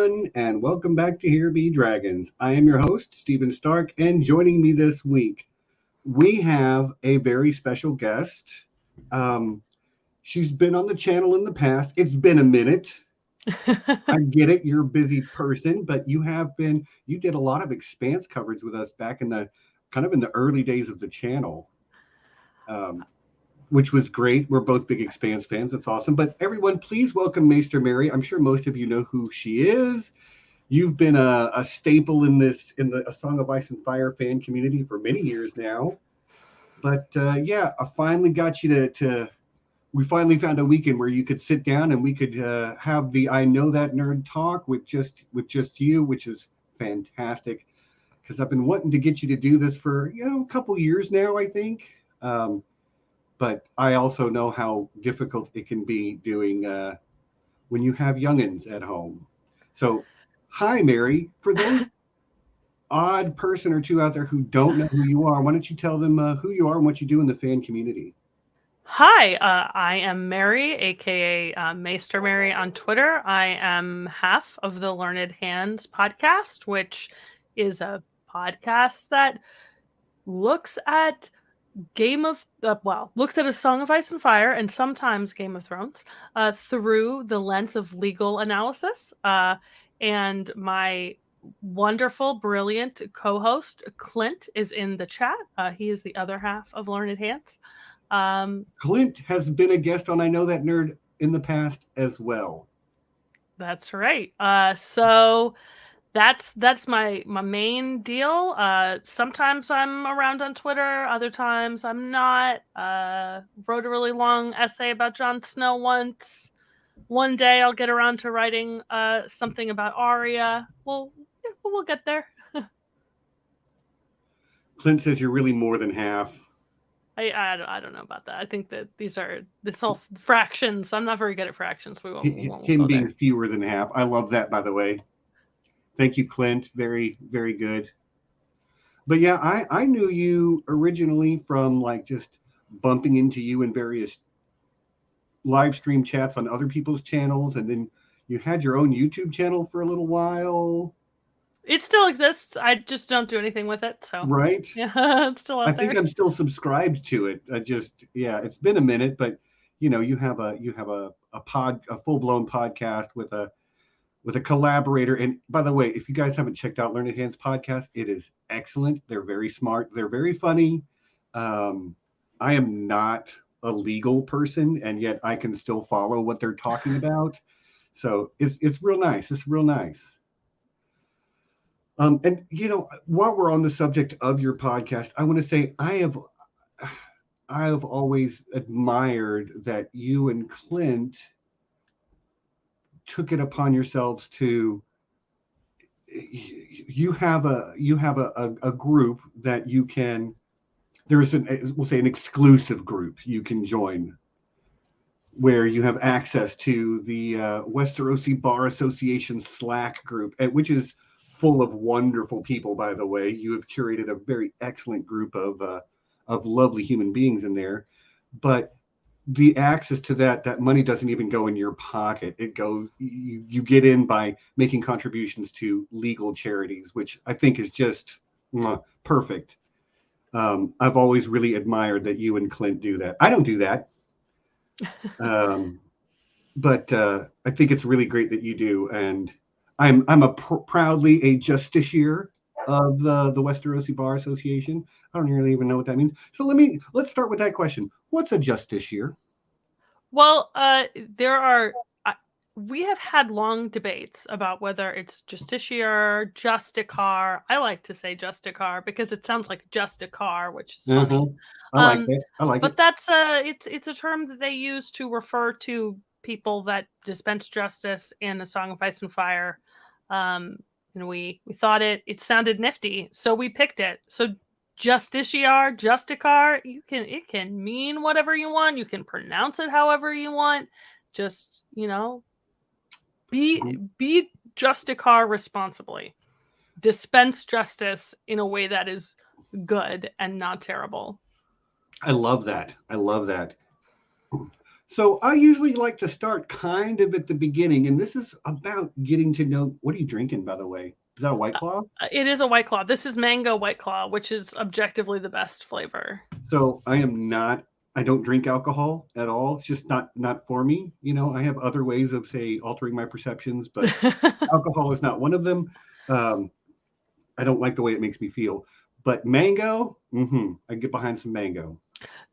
everyone, and welcome back to Here Be Dragons. I am your host, Stephen Stark, and joining me this week, we have a very special guest. She's been on the channel in the past. It's been a minute. I get it, you're a busy person, but you did a lot of Expanse coverage with us back in the early days of the channel. Which was great. We're both big Expanse fans. It's awesome. But everyone, please welcome Maester Merry. I'm sure most of you know who she is. You've been a staple in the A Song of Ice and Fire fan community for many years now. But I finally got you we finally found a weekend where you could sit down and we could have the I Know That Nerd talk with just you, which is fantastic. Because I've been wanting to get you to do this for a couple years now, I think. But I also know how difficult it can be doing when you have youngins at home. So, hi, Mary. For those odd person or two out there who don't know who you are, why don't you tell them who you are and what you do in the fan community? Hi, I am Mary, aka Maester Merry on Twitter. I am half of the Learned Hands podcast, which is a podcast that looks at A Song of Ice and Fire and sometimes Game of Thrones through the lens of legal analysis. And my wonderful, brilliant co-host Clint is in the chat. He is the other half of Learned Hands. Clint has been a guest on I Know That Nerd in the past as well. That's right. So that's my main deal. Sometimes I'm around on Twitter, other times I'm not. Wrote a really long essay about Jon Snow once. One day I'll get around to writing something about Arya. We'll get there. Clint says you're really more than half. I don't know about that. I think that this whole fractions. I'm not very good at fractions. We won't him being there. Fewer than half. I love that, by the way. Thank you, Clint. Very, very good. But yeah, I knew you originally from just bumping into you in various live stream chats on other people's channels, and then you had your own YouTube channel for a little while. It still exists. I just don't do anything with it. So right, yeah, it's still out there. I think I'm still subscribed to it. It's been a minute, but you have a full blown podcast with a collaborator. And by the way, if you guys haven't checked out Learned Hands podcast, it is excellent. They're very smart. They're very funny. I am not a legal person, and yet I can still follow what they're talking about. So it's real nice. It's real nice. And while we're on the subject of your podcast, I want to say I have always admired that you and Clint took it upon yourselves to you have a group that you can we'll say an exclusive group you can join where you have access to the Westerosi Bar Association Slack group, which is full of wonderful people, by the way. You have curated a very excellent group of lovely human beings in there, but the access to that money doesn't even go in your pocket. It goes, you get in by making contributions to legal charities, which I think is just perfect. I've always really admired that you and Clint do that. I don't do that. But I think it's really great that you do. And I'm proudly a justiciar of the Westerosi Bar Association. I don't really even know what that means. So let's start with that question. What's a justiciar? Well, we have had long debates about whether it's justiciar, justicar. I like to say justicar because it sounds like justicar, which is funny. I like it. But that's it's a term that they use to refer to people that dispense justice in A Song of Ice and Fire. And we thought it sounded nifty, so we picked it. So justiciar, justicar, it can mean whatever you want. You can pronounce it however you want. Just, be justicar responsibly. Dispense justice in a way that is good and not terrible. I love that. So I usually like to start kind of at the beginning, and this is about getting to know. What are you drinking, by the way? Is that a White Claw? It is a White Claw. This is mango White Claw, which is objectively the best flavor. So I am not. I don't drink alcohol at all. It's just not for me. I have other ways of altering my perceptions, but alcohol is not one of them. I don't like the way it makes me feel. But mango, I get behind some mango.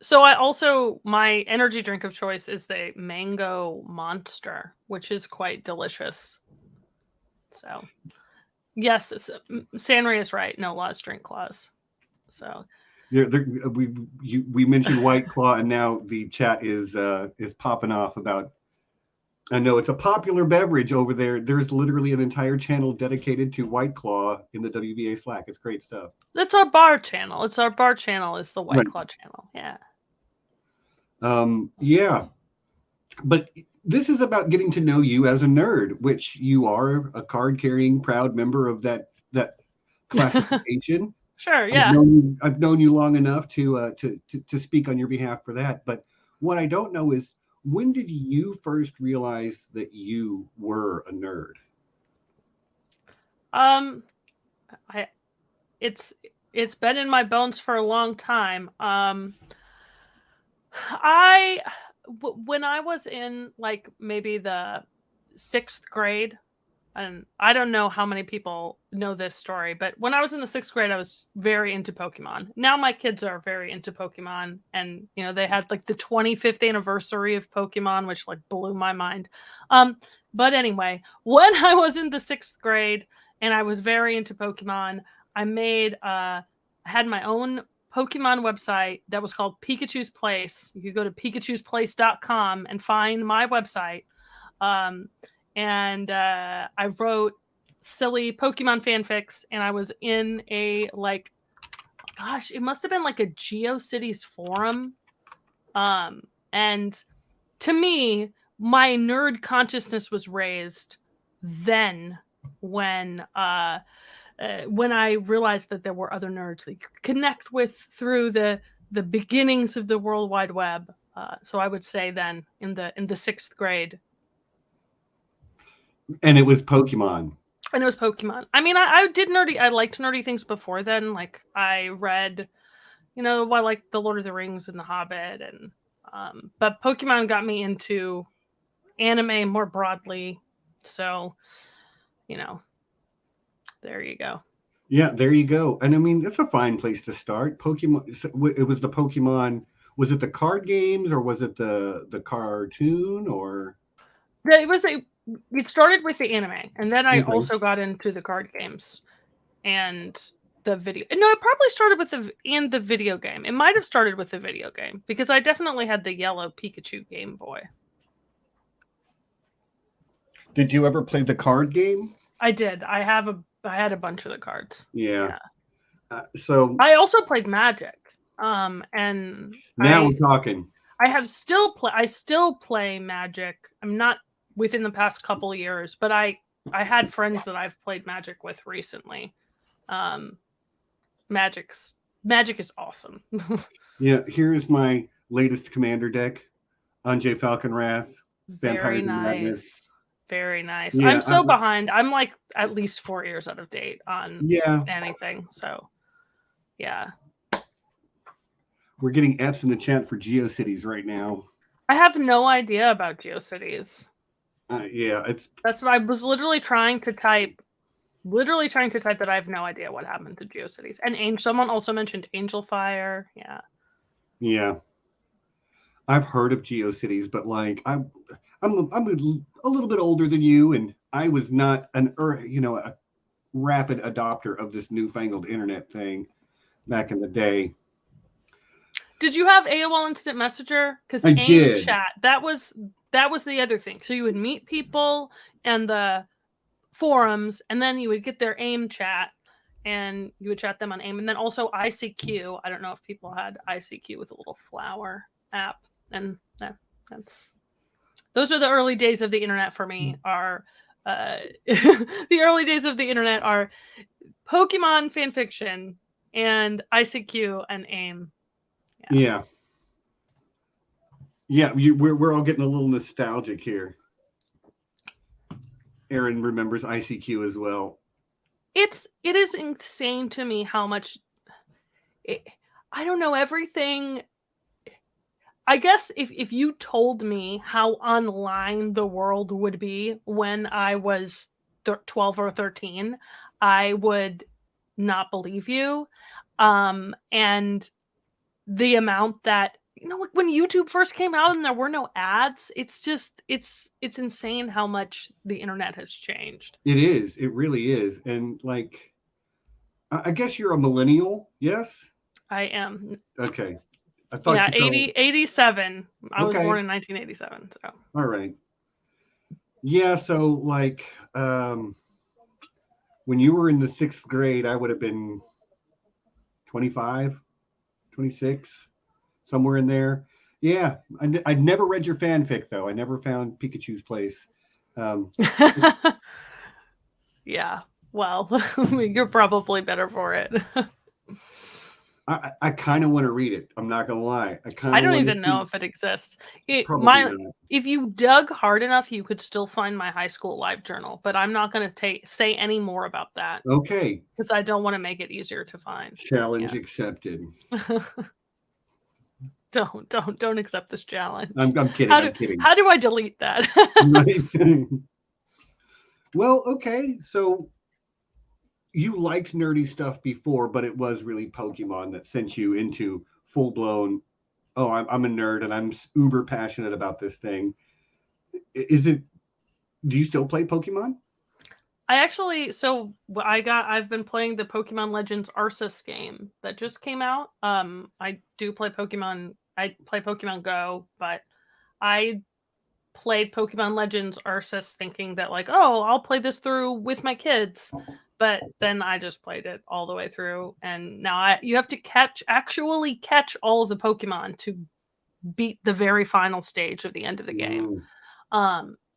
So my energy drink of choice is the Mango Monster, which is quite delicious. So, yes, Sanri is right. No laws, drink claws. So, we mentioned White Claw, and now the chat is popping off about. I know it's a popular beverage over there. There's literally an entire channel dedicated to White Claw in the WBA Slack. It's great stuff. That's our bar channel. It's our bar channel. Is the White Claw channel? Yeah. Yeah, but this is about getting to know you as a nerd, which you are a card-carrying, proud member of that classification. Sure. Yeah. I've known you long enough to speak on your behalf for that. But what I don't know is, when did you first realize that you were a nerd? It's been in my bones for a long time. When I was in like maybe the 6th grade, and I don't know how many people know this story, but when I was in the 6th grade, I was very into Pokemon. Now my kids are very into Pokemon, and they had like the 25th anniversary of Pokemon, which like blew my mind. But anyway, when I was in the 6th grade and I was very into Pokemon, I had my own Pokemon website that was called Pikachu's Place. You could go to pikachusplace.com and find my website. And I wrote silly Pokemon fanfics, and I was in it must have been like a GeoCities forum. And to me, my nerd consciousness was raised then when I realized that there were other nerds that you could connect with through the beginnings of the World Wide Web. So I would say then in the 6th grade. And it was Pokemon. And it was Pokemon. I mean, I liked nerdy things before then. Like I read, I liked The Lord of the Rings and The Hobbit, and but Pokemon got me into anime more broadly. So, there you go. Yeah, there you go. And I mean, that's a fine place to start. Pokemon. It was the Pokemon. Was it the card games, or was it the cartoon, or? It started with the anime, and then I also got into the card games and the video. No, it probably started with the video game. It might have started with the video game, because I definitely had the yellow Pikachu Game Boy. Did you ever play the card game? I did. I had a bunch of the cards. Yeah. So I also played Magic. And now we're talking. I still play Magic. I'm not within the past couple of years, but I had friends that I've played Magic with recently. Magic is awesome. Yeah, here's my latest commander deck. Anjay Falcon Wrath. Very nice. Very nice. Yeah, I'm behind. I'm like at least 4 years out of date on anything. So yeah. We're getting F's in the chat for GeoCities right now. I have no idea about GeoCities. That's what I was literally trying to type. That I have no idea what happened to GeoCities. And someone also mentioned Angel Fire. Yeah. Yeah. I've heard of GeoCities, but like I'm a little bit older than you, and I was not a rapid adopter of this newfangled internet thing back in the day. Did you have AOL Instant Messenger? Because I did. Chat, that was the other thing. So you would meet people and the forums, and then you would get their AIM chat, and you would chat them on AIM, and then also ICQ. I don't know if people had ICQ with a little flower app, and those are the early days of the internet for me. The early days of the internet are Pokemon fanfiction and ICQ and AIM. Yeah. Yeah, we're all getting a little nostalgic here. Aaron remembers ICQ as well. It is insane to me how much. I don't know everything. I guess if you told me how online the world would be when I was 12 or 13, I would not believe you. And the amount that, when YouTube first came out and there were no ads, it's insane how much the internet has changed. It is. It really is. And like, I guess you're a millennial, yes? I am. Okay. I thought yeah, you 87. I was Okay. born in 1987. So. All right. Yeah, so like when you were in the 6th grade, I would have been 25, 26, somewhere in there. Yeah, I'd never read your fanfic, though. I never found Pikachu's place. Yeah, well, you're probably better for it. I kind of want to read it. I'm not gonna lie. I don't even know if it exists. If you dug hard enough, you could still find my high school live journal, but I'm not going to say any more about that. Okay. Because I don't want to make it easier to find. Challenge accepted. Don't accept this challenge. I'm kidding. I'm kidding. How do I delete that? Right. Well, okay. So you liked nerdy stuff before, but it was really Pokemon that sent you into full-blown, oh, I'm a nerd and I'm uber passionate about this thing. Do you still play Pokemon? I've been playing the Pokemon Legends Arceus game that just came out. I do play Pokemon. I play Pokemon Go, but I played Pokemon Legends Arceus thinking that like, oh, I'll play this through with my kids. But then I just played it all the way through, and now you have to actually catch all of the Pokemon to beat the very final stage of the end of the game.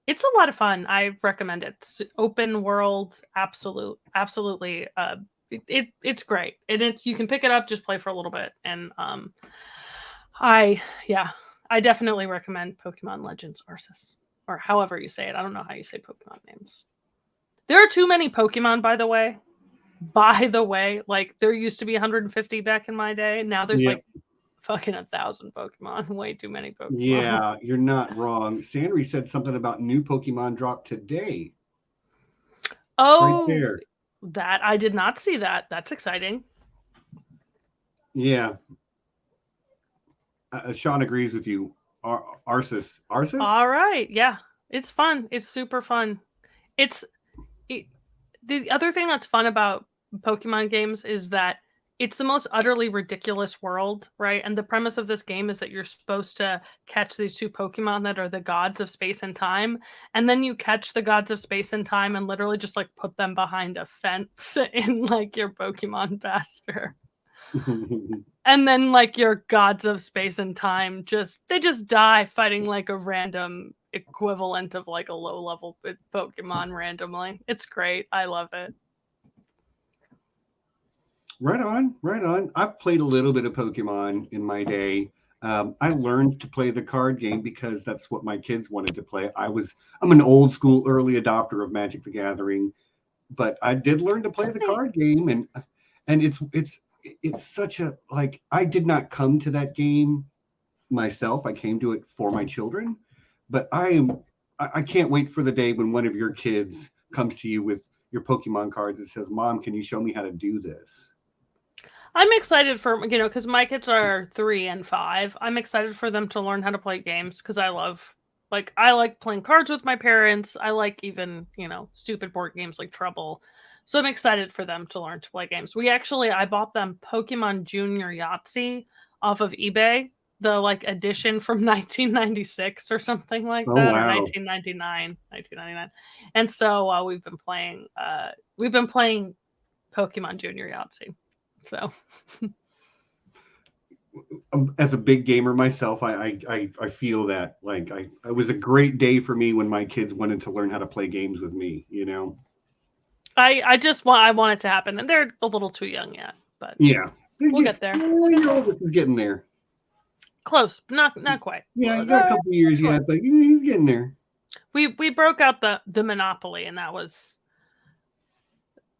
It's a lot of fun. I recommend it. It's open world, absolutely. It's great, and you can pick it up, just play for a little bit, and I definitely recommend Pokemon Legends Arceus, or however you say it. I don't know how you say Pokemon names. There are too many Pokemon, by the way. Like there used to be 150 back in my day. Now there's like fucking 1,000 Pokemon. Way too many Pokemon. Yeah, you're not wrong. Sandry said something about new Pokemon dropped today. Oh, right there. That I did not see that. That's exciting. Yeah. Sean agrees with you. Arceus. All right. Yeah. It's fun. It's super fun. The other thing that's fun about Pokemon games is that it's the most utterly ridiculous world, right? And the premise of this game is that you're supposed to catch these two Pokemon that are the gods of space and time. And then you catch the gods of space and time and literally just like put them behind a fence in like your Pokemon pasture. And then like your gods of space and time they just die fighting like a random equivalent of like a low level Pokemon randomly. It's great. I love it. Right on. I've played a little bit of Pokemon in my day. I learned to play the card game because that's what my kids wanted to play. I'm an old school early adopter of Magic the Gathering, but I did learn to play the card game, and it's such a, like, I did not come to that game myself. I came to it for my children, but I can't wait for the day when one of your kids comes to you with your Pokemon cards and says, "Mom, can you show me how to do this?" I'm excited for, because my kids are 3 and 5. I'm excited for them to learn how to play games because I like playing cards with my parents. I like even, stupid board games like Trouble. So I'm excited for them to learn to play games. I bought them Pokemon Junior Yahtzee off of eBay, the like edition from 1996 or something like that, wow. or 1999. And so we've been playing Pokemon Junior Yahtzee. So as a big gamer myself, I feel that like it was a great day for me when my kids wanted to learn how to play games with me, I want it to happen, and they're a little too young yet, but yeah, we'll get there. Your oldest is getting there. close, not quite. Yeah, you got a couple of years yet, but he's getting there. We broke out the Monopoly, and that was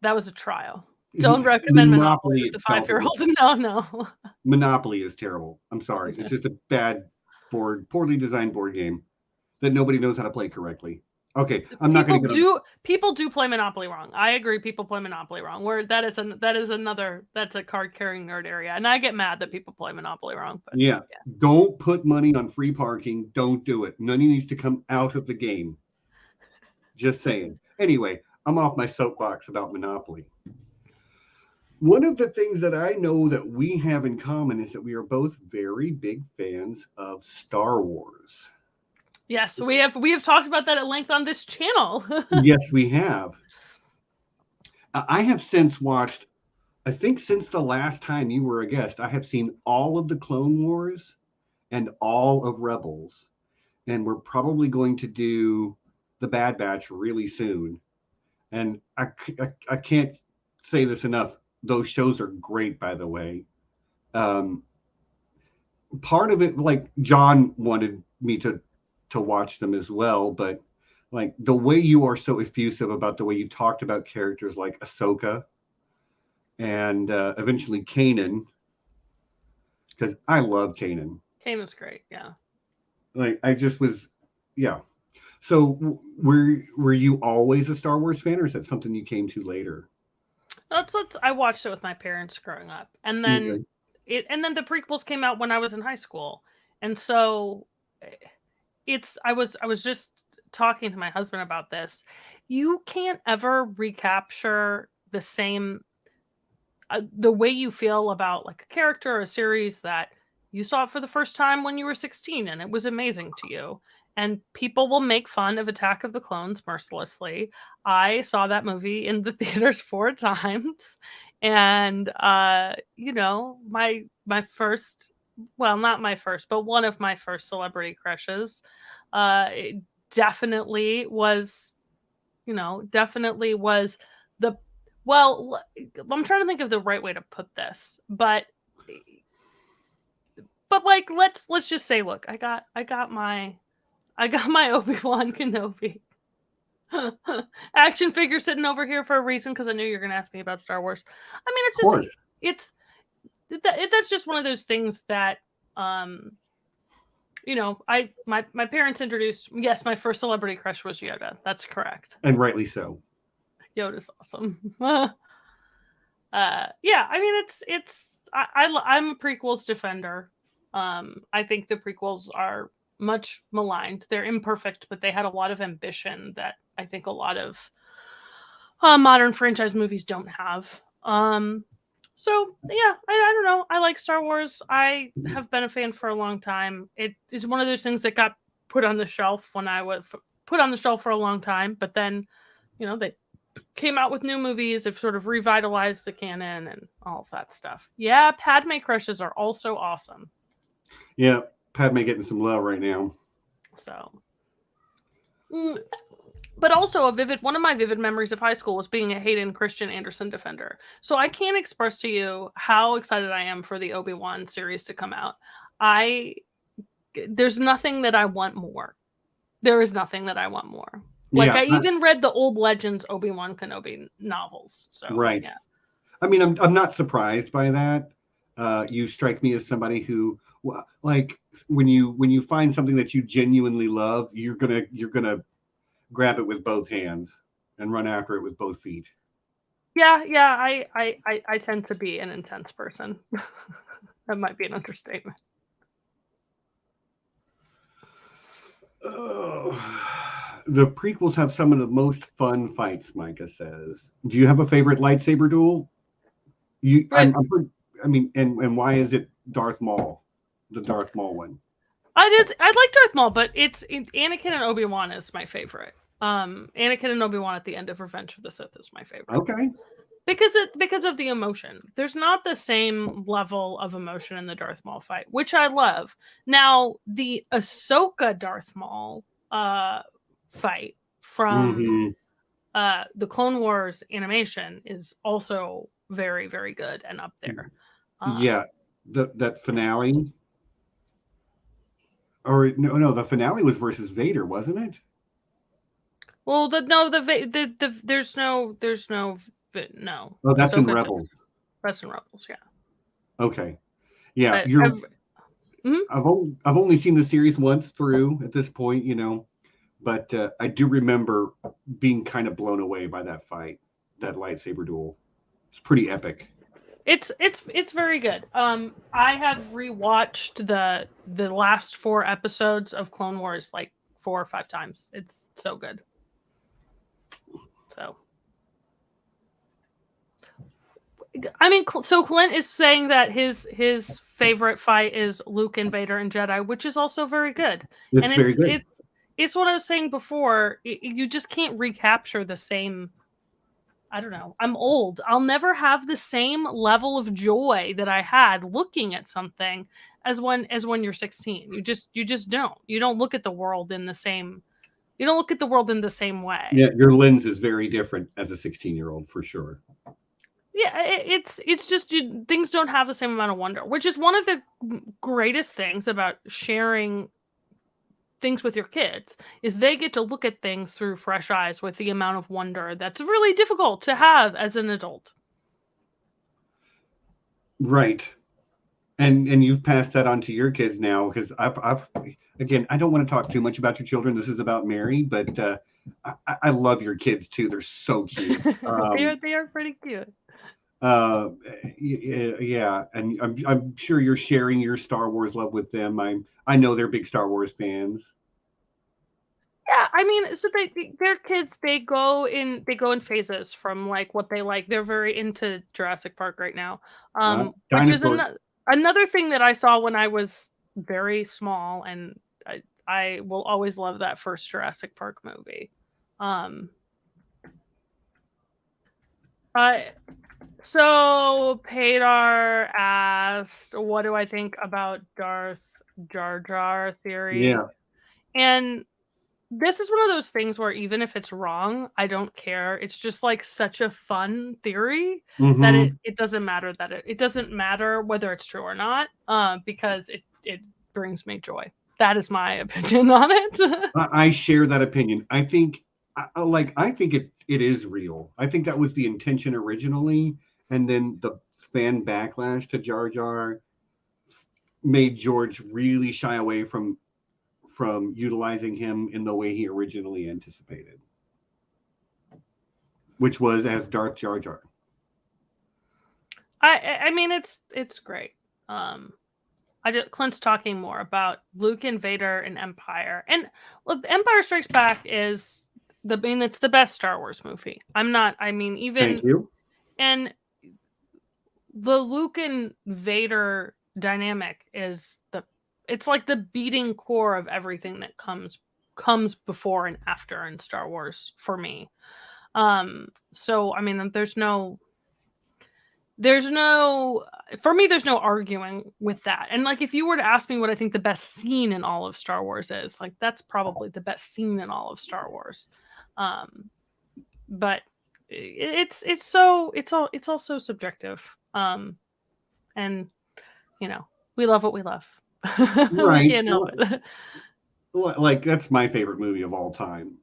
a trial. Don't recommend Monopoly to 5-year-olds. No. Monopoly is terrible. I'm sorry. It's just a bad poorly designed board game that nobody knows how to play correctly. Okay, I'm not going to go. People do play Monopoly wrong. I agree. People play Monopoly wrong. Where that's a card carrying nerd area, and I get mad that people play Monopoly wrong. But yeah, don't put money on free parking. Don't do it. Money needs to come out of the game. Just saying. Anyway, I'm off my soapbox about Monopoly. One of the things that I know that we have in common is that we are both very big fans of Star Wars. Yes, we have talked about that at length on this channel. Yes, we have. I have since watched, I think since the last time you were a guest, I have seen all of the Clone Wars and all of Rebels. And we're probably going to do the Bad Batch really soon. And I can't say this enough. Those shows are great, by the way. Part of it, like John wanted me to watch them as well, but like the way you are so effusive about the way you talked about characters like Ahsoka and eventually Kanan, because I love Kanan. Kanan's great, yeah. Like I just was, yeah. So were you always a Star Wars fan, or is that something you came to later? That's what I watched it with my parents growing up, and then the prequels came out when I was in high school, and so I was just talking to my husband about this. You can't ever recapture the same the way you feel about like a character or a series that you saw it for the first time when you were 16 and it was amazing to you. And people will make fun of Attack of the Clones mercilessly. I saw that movie in the theaters 4 times. And, you know, my first, well, not my first, but one of my first celebrity crushes it definitely was the, well, I'm trying to think of the right way to put this, but like, let's just say, look, I got my Obi-Wan Kenobi action figure sitting over here for a reason, because I knew you were going to ask me about Star Wars. I mean, that's just one of those things that, you know, my parents introduced. Yes, my first celebrity crush was Yoda. That's correct, and rightly so. Yoda's awesome. Yeah, I mean, I'm a prequels defender. I think the prequels are much maligned. They're imperfect, but they had a lot of ambition that I think a lot of modern franchise movies don't have. So yeah, I don't know. I like Star Wars. I have been a fan for a long time. It is one of those things that got put on the shelf when I was put on the shelf for a long time, but then, you know, they came out with new movies. They've sort of revitalized the canon and all of that stuff. Yeah, Padme crushes are also awesome. Yeah, Padme getting some love right now. So, but also one of my vivid memories of high school was being a Hayden Christian Anderson defender. So I can't express to you how excited I am for the Obi-Wan series to come out. There's nothing that I want more. There is nothing that I want more. Like, yeah, I even read the old Legends Obi-Wan Kenobi novels. So, right. Yeah. I mean, I'm not surprised by that. You strike me as somebody who, like, when you find something that you genuinely love, you're gonna grab it with both hands and run after it with both feet. Yeah. I tend to be an intense person. That might be an understatement. The prequels have some of the most fun fights, Micah says. Do you have a favorite lightsaber duel? Right. And why is it Darth Maul, the Darth Maul one? I like Darth Maul, but it's Anakin and Obi-Wan is my favorite. Anakin and Obi-Wan at the end of Revenge of the Sith is my favorite. Okay. Because of the emotion. There's not the same level of emotion in the Darth Maul fight, which I love. Now, the Ahsoka Darth Maul fight from the Clone Wars animation is also very, very good and up there. Yeah, that finale. Or no, the finale was versus Vader, wasn't it? Well, there's no Oh, that's in Ahsoka. Rebels. That's in Rebels, yeah. Okay, yeah, But I've only seen the series once through at this point, but I do remember being kind of blown away by that fight, that lightsaber duel. It's pretty epic. It's very good. I have rewatched the last 4 episodes of Clone Wars like 4 or 5 times. It's so good. So, I mean, so Clint is saying that his favorite fight is Luke and Vader and Jedi, which is also very good. It's very good. It's what I was saying before. You just can't recapture the same. I don't know. I'm old. I'll never have the same level of joy that I had looking at something as when you're 16. You just don't. You don't look at the world in the same. You don't look at the world in the same way. Yeah, your lens is very different as a 16-year-old for sure. Yeah, it's just things don't have the same amount of wonder, which is one of the greatest things about sharing things with your kids is they get to look at things through fresh eyes with the amount of wonder that's really difficult to have as an adult. Right. And you've passed that on to your kids now, because I've again, I don't want to talk too much about your children. This is about Mary, but I love your kids too. They're so cute. They are pretty cute. Yeah, and I'm sure you're sharing your Star Wars love with them. I know they're big Star Wars fans. Yeah, I mean, so they're kids. They go in phases from like what they like. They're very into Jurassic Park right now. Which is another thing that I saw when I was very small, and I will always love that first Jurassic Park movie. So Peadar asked, "What do I think about Darth Jar Jar theory?" Yeah, and this is one of those things where even if it's wrong, I don't care. It's just like such a fun theory that it doesn't matter it doesn't matter whether it's true or not, because it brings me joy. That is my opinion on it. I share that opinion. I think it is real. I think that was the intention originally, and then the fan backlash to Jar Jar made George really shy away from utilizing him in the way he originally anticipated, which was as Darth Jar Jar. I mean, it's great. Clint's talking more about Luke and Vader and Empire, and look, Empire Strikes Back is it's the best Star Wars movie. Thank you. And the Luke and Vader dynamic is it's like the beating core of everything that comes before and after in Star Wars for me. So I mean, there's no for me, there's no arguing with that. And like, if you were to ask me what I think the best scene in all of Star Wars is, like, that's probably the best scene in all of Star Wars. But it's all so subjective. And we love what we love. Right. We can't help it. Like, that's my favorite movie of all time,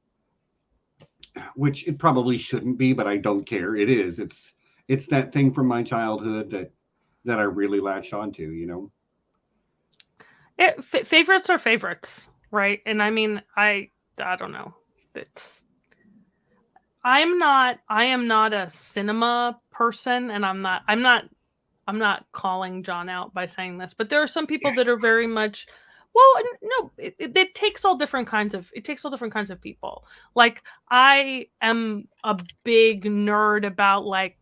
which it probably shouldn't be, but I don't care. It is. It's that thing from my childhood that I really latched onto, Favorites are favorites, right? And I mean, I don't know. I am not a cinema person, and I'm not calling John out by saying this, but there are some people that are very much, well, no, it takes all different kinds of people. Like, I am a big nerd about, like,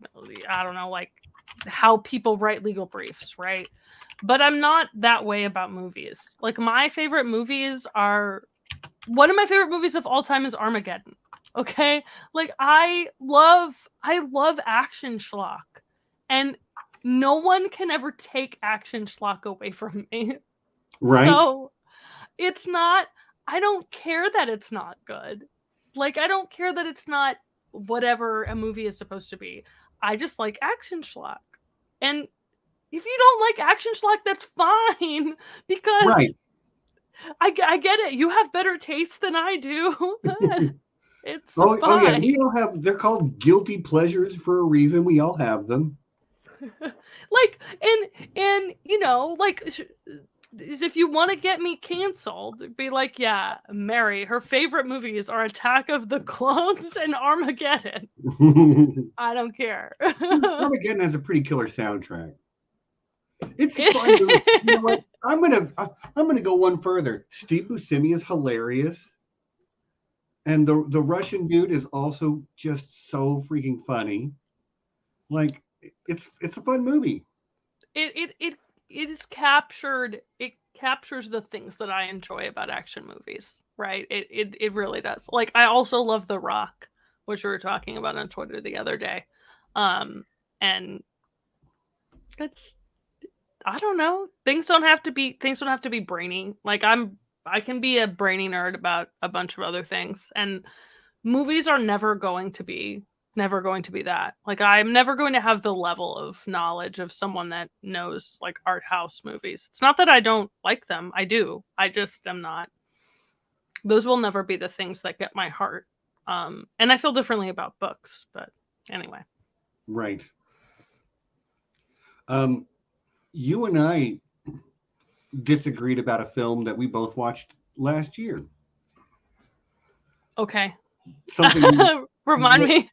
I don't know, like how people write legal briefs, right? But I'm not that way about movies. Like, one of my favorite movies of all time is Armageddon. Okay? Like, I love action schlock. And no one can ever take action schlock away from me. Right. So it's not, I don't care that it's not good. Like, I don't care that it's not whatever a movie is supposed to be. I just like action schlock. And if you don't like action schlock, that's fine. Because I get it. You have better taste than I do. It's Oh yeah, fine. we all have. They're called guilty pleasures for a reason. We all have them. Like, and you know, like, if you want to get me canceled, be like, yeah, Mary, her favorite movies are Attack of the Clones and Armageddon. I don't care. Armageddon has a pretty killer soundtrack. It's fun. You know what? I'm gonna go one further. Steve Buscemi is hilarious, and the Russian dude is also just so freaking funny. Like it's a fun movie. It is captured. It captures the things that I enjoy about action movies, right? It really does. Like, I also love The Rock, which we were talking about on Twitter the other day, and that's, I don't know. Things don't have to be brainy. Like, I can be a brainy nerd about a bunch of other things, and movies are never going to be that. Like, I'm never going to have the level of knowledge of someone that knows, like, art house movies. It's not that I don't like them. I do. I just am not. Those will never be the things that get my heart. And I feel differently about books, but anyway. Right. You and I disagreed about a film that we both watched last year. Okay. Something Remind me.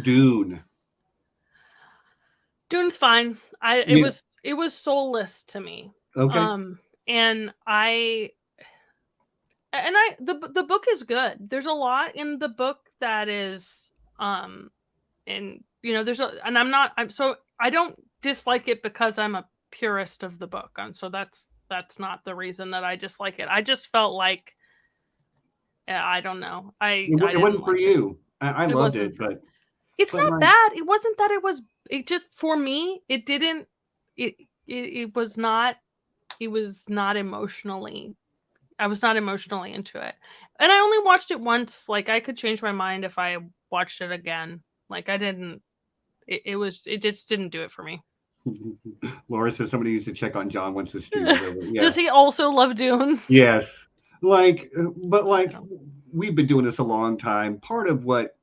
Dune. Dune's fine. It was soulless to me. Okay. And the book is good. There's a lot in the book that is and you know, I don't dislike it because I'm a purist of the book. And so that's not the reason that I dislike it. I just felt like, I don't know. It wasn't for you. I loved it, but it's not bad. It wasn't that it just, for me, it didn't, it was not emotionally, I was not emotionally into it. And I only watched it once. Like, I could change my mind if I watched it again. Like, I didn't, it just didn't do it for me. Laura says somebody needs to check on John once this Dune's over. Yeah. Does he also love Dune? Yes. But we've been doing this a long time. Part of what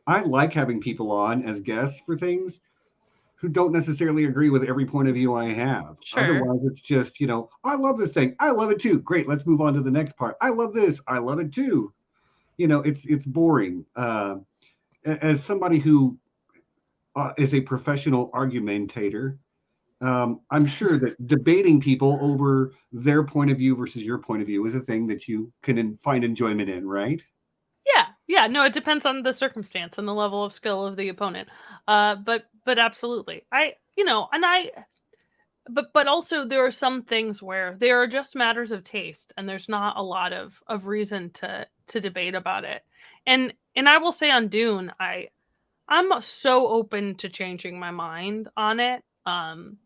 I like having people on as guests for things who don't necessarily agree with every point of view I have. Sure. Otherwise, it's just, you know, I love this thing. I love it too. Great. Let's move on to the next part. I love this. I love it too. You know, it's boring. As somebody who is a professional argumentator, I'm sure that debating people over their point of view versus your point of view is a thing that you can find enjoyment in, right? Yeah. No, it depends on the circumstance and the level of skill of the opponent. But absolutely, but also there are some things where they are just matters of taste, and there's not a lot of reason to debate about it. And I will say on Dune, I'm so open to changing my mind on it. And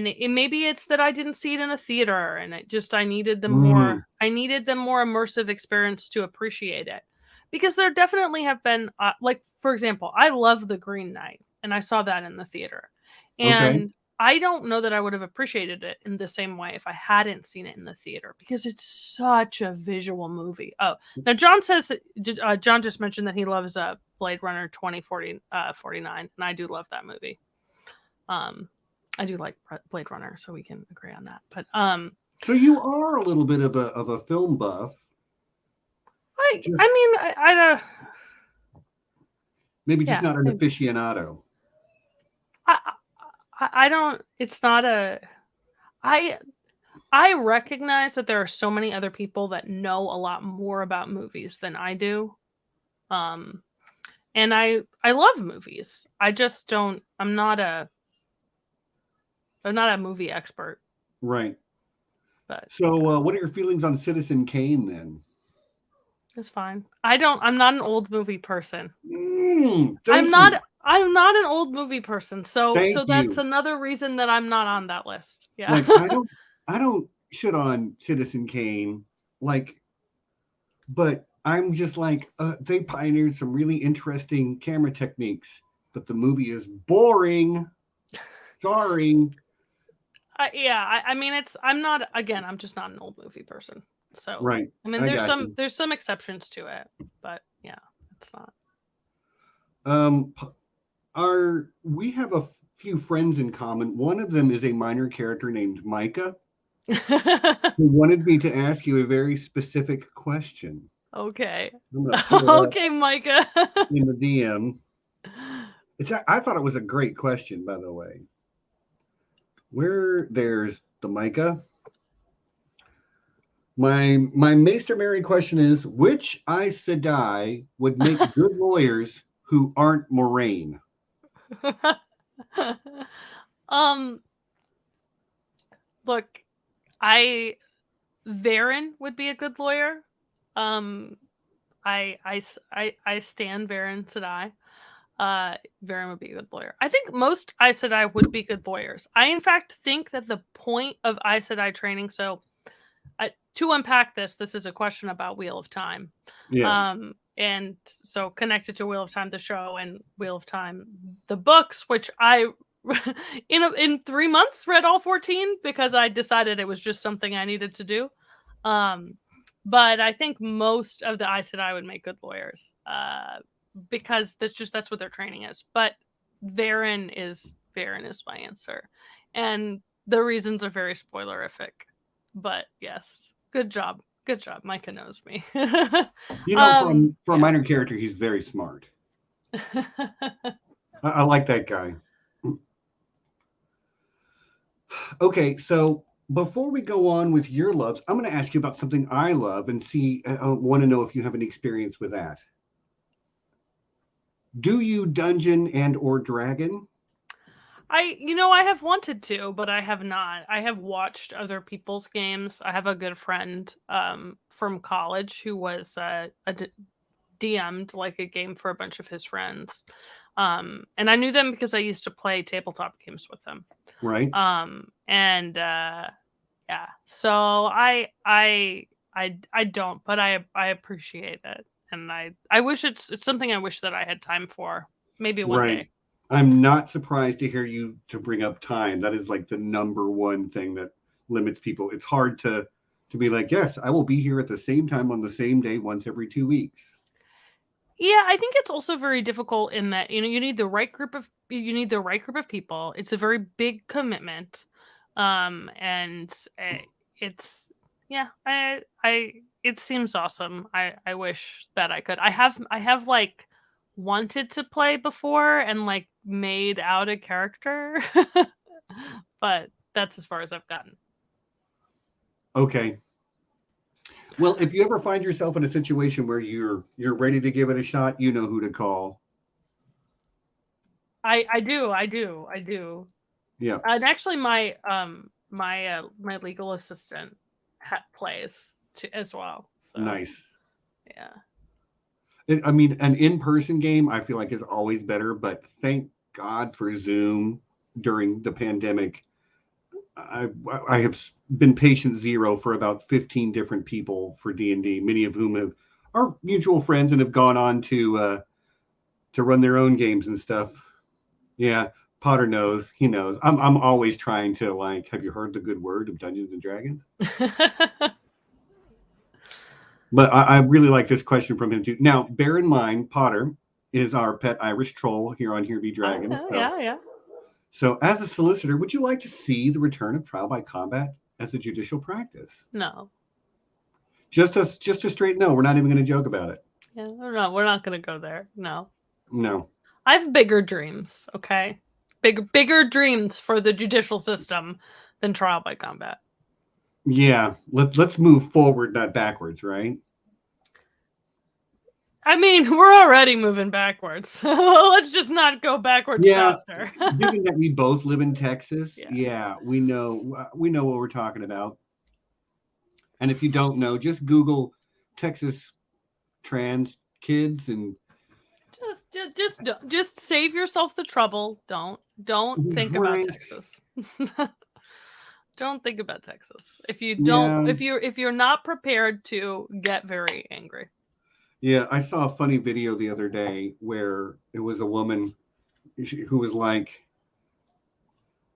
maybe it's that I didn't see it in a theater, and I needed the more immersive experience to appreciate it. Because there definitely have been, like, for example, I love The Green Knight, and I saw that in the theater. And okay. I don't know that I would have appreciated it in the same way if I hadn't seen it in the theater, because it's such a visual movie. Oh, now John says, John just mentioned that he loves Blade Runner 2049, and I do love that movie. I do like Blade Runner, so we can agree on that. But so you are a little bit of a film buff. I maybe just not an aficionado. I don't. It's not a. I recognize that there are so many other people that know a lot more about movies than I do. And I love movies. I just don't. I'm not a movie expert. Right. But so, what are your feelings on Citizen Kane then? It's fine. I'm not an old movie person. I'm not an old movie person. So that's you. another reason that I'm not on that list. Yeah. Like, I don't shit on Citizen Kane, but I'm just like, they pioneered some really interesting camera techniques, but the movie is boring. Sorry. I mean, I'm not. Again, I'm just not an old movie person. So, Right. I mean, I got you. there's some exceptions to it, but yeah, it's not. We have a few friends in common. One of them is a minor character named Micah, who wanted me to ask you a very specific question. Okay. I'm going to pull it up Okay, Micah. in the DM. I thought it was a great question, by the way. There's the Micah. My Maester Merry question is, which Aes Sedai would make good lawyers who aren't Moraine? Look, Varen would be a good lawyer. I stand Varen Sedai. Varen would be a good lawyer. I think most Aes Sedai would be good lawyers. I, in fact, think that the point of Aes Sedai training, so to unpack this is a question about Wheel of Time. Yes. And so connected to Wheel of Time, the show, and Wheel of Time, the books, which I, in 3 months, read all 14 because I decided it was just something I needed to do. But I think most of the Aes Sedai would make good lawyers because that's what their training is. But Varen is my answer. And the reasons are very spoilerific. But yes, good job. Good job. Micah knows me. You know, for a minor character, he's very smart. I like that guy. Okay, so before we go on with your loves, I'm going to ask you about something I love and want to know if you have any experience with that. Do you dungeon and or dragon? I have wanted to, but I have not. I have watched other people's games. I have a good friend from college who was DM'd like a game for a bunch of his friends. And I knew them because I used to play tabletop games with them. Right. Yeah. So I don't, but I appreciate it. And I wish it's something I wish that I had time for. Maybe one day. I'm not surprised to hear you to bring up time. That is like the number one thing that limits people. It's hard to be like, yes, I will be here at the same time on the same day once every 2 weeks. Yeah, I think it's also very difficult in that you need the right group of people. It's a very big commitment, and it's it seems awesome. I wish that I could. I have like wanted to play before and like made out a character, but that's as far as I've gotten. Okay. Well, if you ever find yourself in a situation where you're ready to give it a shot, you know who to call. I do. Yeah. And actually, my legal assistant plays as well. So. Nice. Yeah. I mean, an in-person game I feel like is always better, but thank God for Zoom during the pandemic. I have been patient zero for about 15 different people for D&D, many of whom are mutual friends and have gone on to run their own games and stuff. Yeah, Potter knows. He knows. I'm always trying to like, have you heard the good word of Dungeons and Dragons? But I really like this question from him too. Now, bear in mind, Potter is our pet Irish troll here on Here Be Dragon. Yeah. So, as a solicitor, would you like to see the return of trial by combat as a judicial practice? No. Just a straight no. We're not even going to joke about it. Yeah, we're not going to go there. No. I have bigger dreams, okay? Bigger dreams for the judicial system than trial by combat. Yeah, let's move forward, not backwards, right? I mean, we're already moving backwards. Let's just not go backwards faster. Given that we both live in Texas, we know what we're talking about. And if you don't know, just Google Texas trans kids and just save yourself the trouble. Don't think about Texas. Don't think about Texas. If you don't, if you're not prepared to get very angry. Yeah, I saw a funny video the other day where it was a woman who was like,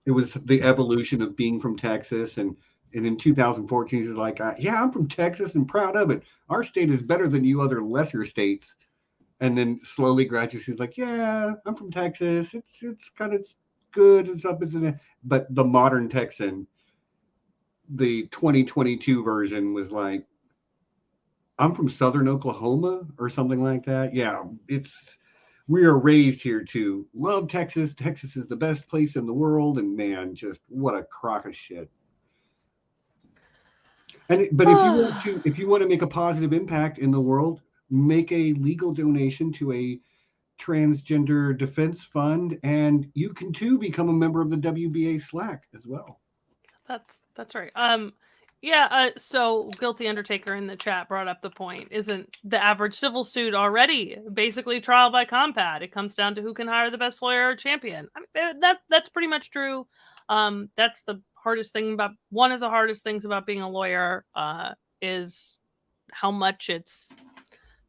it was the evolution of being from Texas, and in 2014 he's like, yeah, I'm from Texas and proud of it. Our state is better than you other lesser states. And then slowly, gradually, she's like, yeah, I'm from Texas. It's kind of good and stuff, isn't it? But the modern Texan, the 2022 version, was like, I'm from Southern Oklahoma or something like that. Yeah, we are raised here to love Texas. Texas is the best place in the world, and man, just what a crock of shit. But if you want to make a positive impact in the world, make a legal donation to a transgender defense fund, and you can too become a member of the WBA Slack as well. That's right. So Guilty Undertaker in the chat brought up the point: isn't the average civil suit already basically trial by combat? It comes down to who can hire the best lawyer or champion. I mean, that's pretty much true. That's the hardest thing about one of the hardest things about being a lawyer is how much it's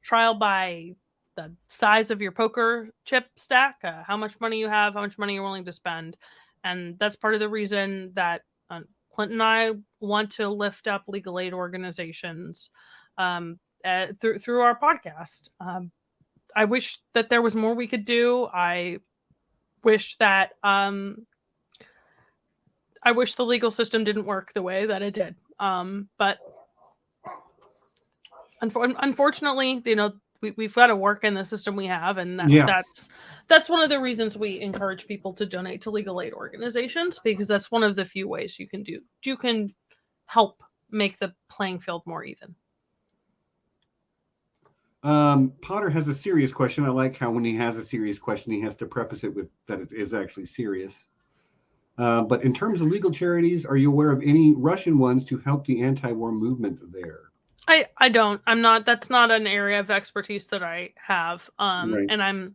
trial by the size of your poker chip stack, how much money you have, how much money you're willing to spend. And that's part of the reason that Clint and I want to lift up legal aid organizations through our podcast. I wish that there was more we could do. I wish that I wish the legal system didn't work the way that it did. But unfortunately, we've got to work in the system we have, and that's one of the reasons we encourage people to donate to legal aid organizations, because that's one of the few ways you can help make the playing field more even. Potter has a serious question. I like how when he has a serious question, he has to preface it with that it is actually serious. But in terms of legal charities, are you aware of any Russian ones to help the anti-war movement there? I don't. I'm not. That's not an area of expertise that I have. Right. And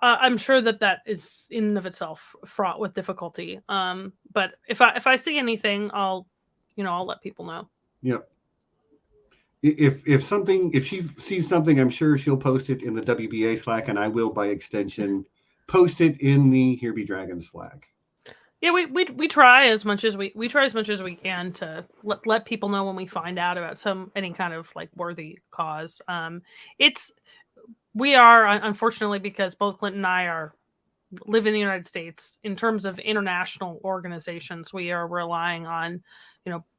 I'm sure that is in and of itself fraught with difficulty. But if I see anything, I'll let people know. Yep. If she sees something, I'm sure she'll post it in the WBA Slack, and I will, by extension, post it in the Here Be Dragons Slack. Yeah, we try as much as we can to let people know when we find out about any kind of like worthy cause. We are, unfortunately, because both Clint and I live in the United States, in terms of international organizations, we are relying on,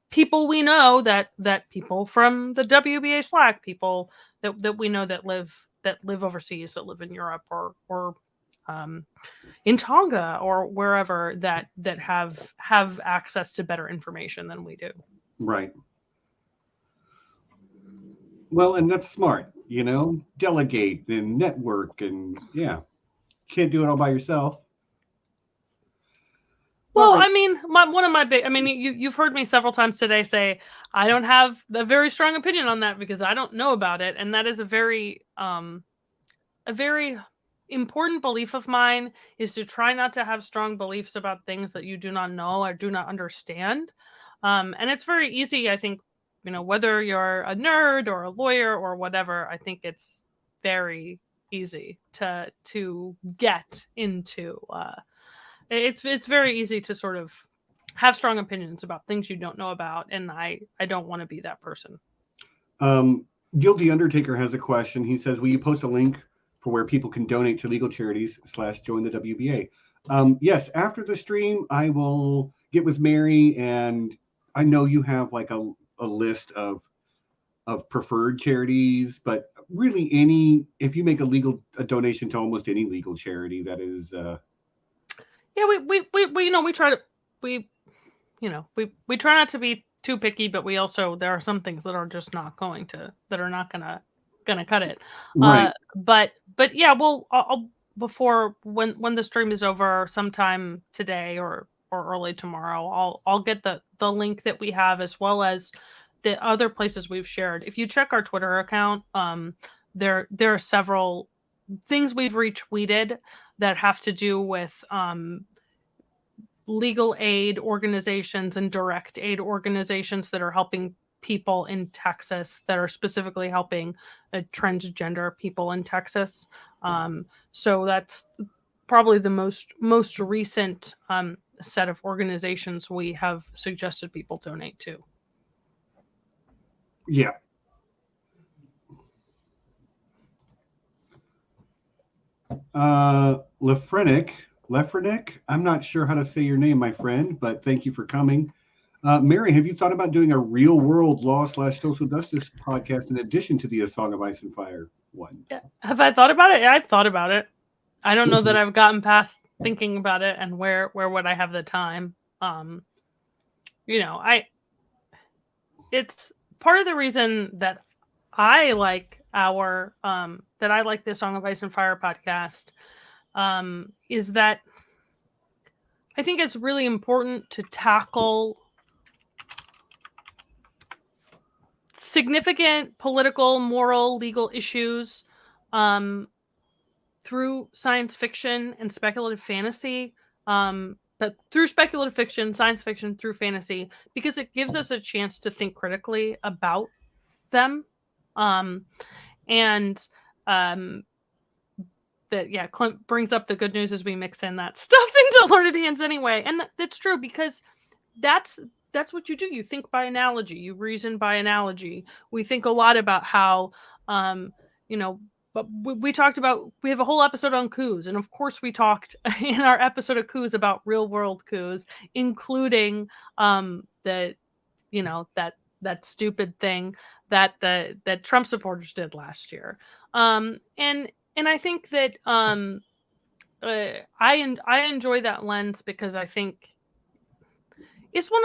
people we know that people from the WBA Slack, people that we know that live overseas, that live in Europe or in Tonga or wherever, that have access to better information than we do. Right. Well, and that's smart, delegate and network, and can't do it all by yourself. Well, right. I mean, you've heard me several times today say I don't have a very strong opinion on that because I don't know about it, and that is a very important belief of mine, is to try not to have strong beliefs about things that you do not know or do not understand. And it's very easy, I think, whether you're a nerd or a lawyer or whatever, I think it's very easy to get into. It's very easy to sort of have strong opinions about things you don't know about, and I don't want to be that person. Guilty Undertaker has a question. He says, will you post a link for where people can donate to legal charities / join the WBA? Yes, after the stream, I will get with Mary, and I know you have like a list of preferred charities, but really if you make a donation to almost any legal charity, that is we try not to be too picky, but there are some things that are just not gonna cut it. Right. But yeah, I'll before when the stream is over, sometime today or early tomorrow, I'll get the link that we have, as well as the other places we've shared. If you check our Twitter account, there are several things we've retweeted that have to do with legal aid organizations and direct aid organizations that are helping people in Texas, that are specifically helping transgender people in Texas. So that's probably the most recent set of organizations we have suggested people donate to. Yeah. Lefrenick, I'm not sure how to say your name, my friend, but thank you for coming. Mary, have you thought about doing a real world law/social justice podcast in addition to the A Song of Ice and Fire one? Yeah. Have I thought about it? Yeah, I've thought about it. I don't know that I've gotten past thinking about it and where would I have the time. It's part of the reason that I like the Song of Ice and Fire podcast is that I think it's really important to tackle significant political, moral, legal issues through science fiction and speculative fantasy, but through speculative fiction, science fiction, through fantasy, because it gives us a chance to think critically about them. Clint brings up the good news as we mix in that stuff into Learned Hands anyway. And that's true, because that's what you do. You think by analogy, you reason by analogy. We think a lot about how, but we talked about, we have a whole episode on coups. And of course we talked in our episode of coups about real world coups, including that stupid thing that Trump supporters did last year. And I think that I enjoy that lens, because I think it's one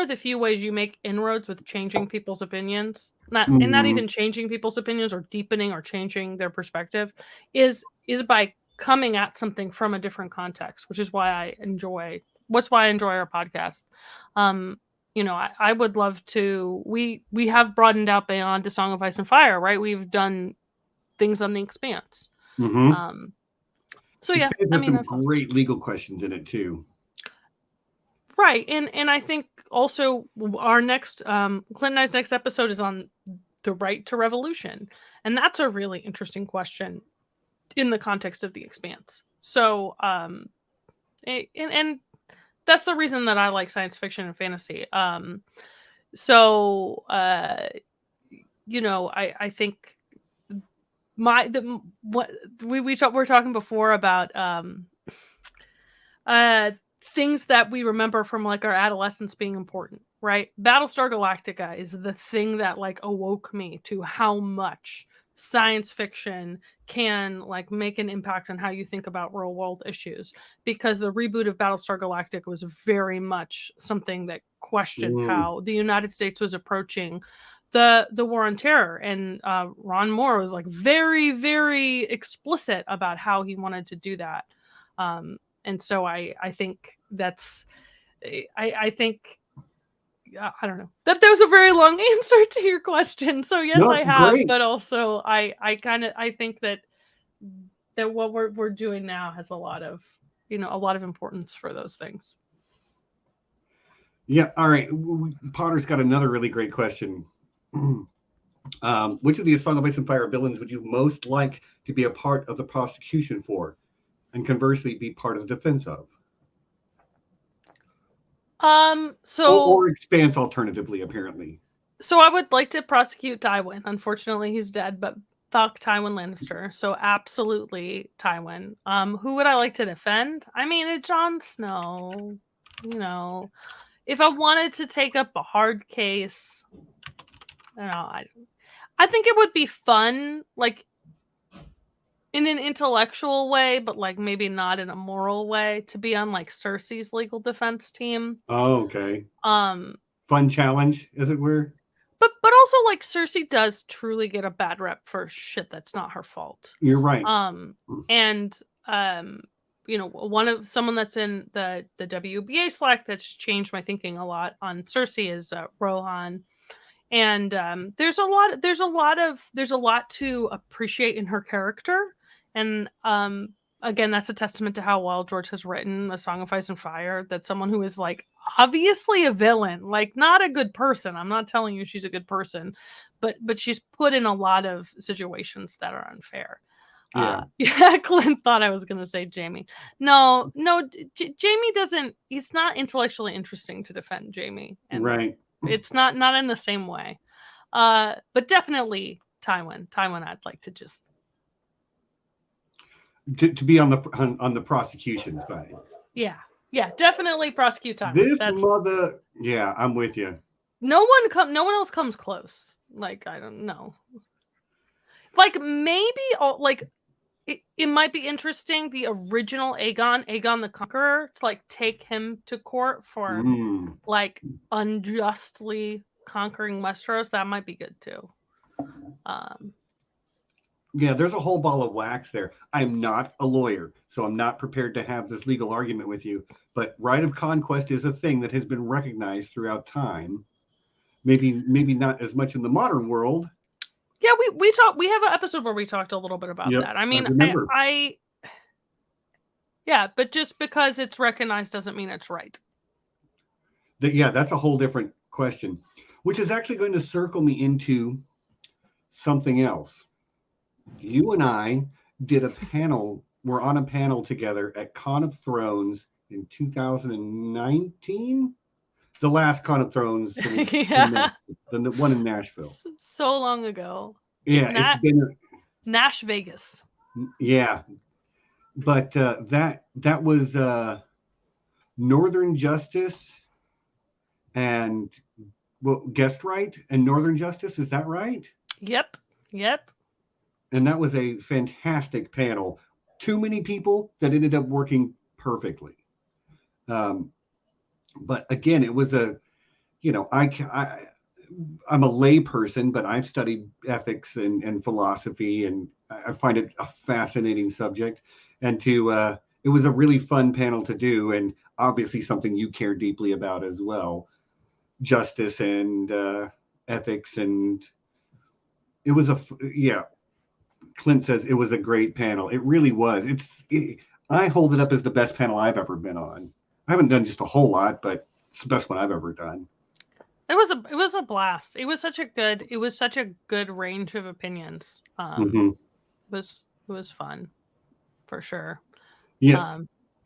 of the few ways you make inroads with changing people's opinions, not even changing people's opinions or deepening or changing their perspective, is by coming at something from a different context, which is why I enjoy our podcast. I would love to. We have broadened out beyond the Song of Ice and Fire, right? We've done things on the Expanse. Mm-hmm. There's some great legal questions in it too. Right, and I think also our next Clint and I's next episode is on the right to revolution, and that's a really interesting question in the context of the Expanse. So, and that's the reason that I like science fiction and fantasy. I think we're talking before about things that we remember from like our adolescence being important, right? Battlestar Galactica is the thing that like awoke me to how much science fiction can like make an impact on how you think about real world issues, because the reboot of Battlestar Galactica was very much something that questioned how the United States was approaching the war on terror, and Ron Moore was like very, very explicit about how he wanted to do that. And so I think that's, I think, I don't know. That was a very long answer to your question. So yes, no, I have, great. But also I think that what we're doing now has a lot of importance for those things. Yeah. All right. Potter's got another really great question. Which of the Song of Ice and Fire villains would you most like to be a part of the prosecution for, and conversely be part of the defense of? Or Expanse alternatively, apparently. So I would like to prosecute Tywin. Unfortunately, he's dead, but fuck Tywin Lannister. So absolutely Tywin. Who would I like to defend? I mean, Jon Snow. If I wanted to take up a hard case, I think it would be fun, like in an intellectual way, but like maybe not in a moral way, to be on like Cersei's legal defense team. Oh, okay. Fun challenge, as it were. But also like Cersei does truly get a bad rep for shit that's not her fault. You're right. Someone that's in the WBA Slack that's changed my thinking a lot on Cersei is Rohan. And there's a lot to appreciate in her character. And again, that's a testament to how well George has written A Song of Ice and Fire, that someone who is like obviously a villain, like not a good person. I'm not telling you she's a good person, but she's put in a lot of situations that are unfair. Yeah, Clint thought I was going to say Jamie. No, Jamie doesn't. It's not intellectually interesting to defend Jamie, and right. It's not in the same way. But definitely Tywin. I'd like to just to be on the prosecution side. Yeah, definitely prosecute Tywin. This mother, yeah, I'm with you. No one else comes close. Like, I don't know. Like, maybe like it might be interesting, the original Aegon the Conqueror, to like take him to court for like unjustly conquering Westeros. That might be good too. Yeah, there's a whole ball of wax there. I'm not a lawyer, so I'm not prepared to have this legal argument with you. But right of conquest is a thing that has been recognized throughout time. Maybe not as much in the modern world. Yeah, we talked. We have an episode where we talked a little bit about that. I mean, yeah, but just because it's recognized doesn't mean it's right. That's a whole different question, which is actually going to circle me into something else. You and I did a panel. We're on a panel together at Con of Thrones in 2019. The last Con of Thrones, the one in Nashville. So long ago. Yeah, it's been Nash Vegas. Yeah, but that was Northern Justice and Guest Right and Northern Justice. Is that right? Yep. And that was a fantastic panel. Too many people that ended up working perfectly. But again, it was I'm a lay person, but I've studied ethics and philosophy, and I find it a fascinating subject. And it was a really fun panel to do, and obviously something you care deeply about as well, justice and ethics. And it was Clint says it was a great panel. It really was. I hold it up as the best panel I've ever been on. I haven't done just a whole lot, but it's the best one I've ever done. It was a blast. It was such a good range of opinions. It was fun, for sure. Yeah.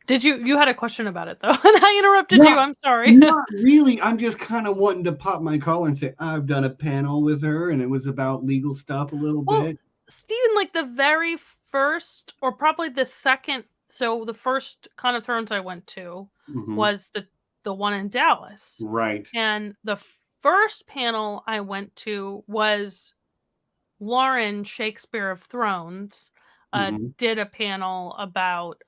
Did you had a question about it though? And I interrupted you. I'm sorry. Not really. I'm just kind of wanting to pop my collar and say I've done a panel with her, and it was about legal stuff a little bit. Stephen, like the very first, or probably the second. So the first Con of Thrones I went to was the one in Dallas. Right. And the first panel I went to was Lauren, Shakespeare of Thrones, did a panel about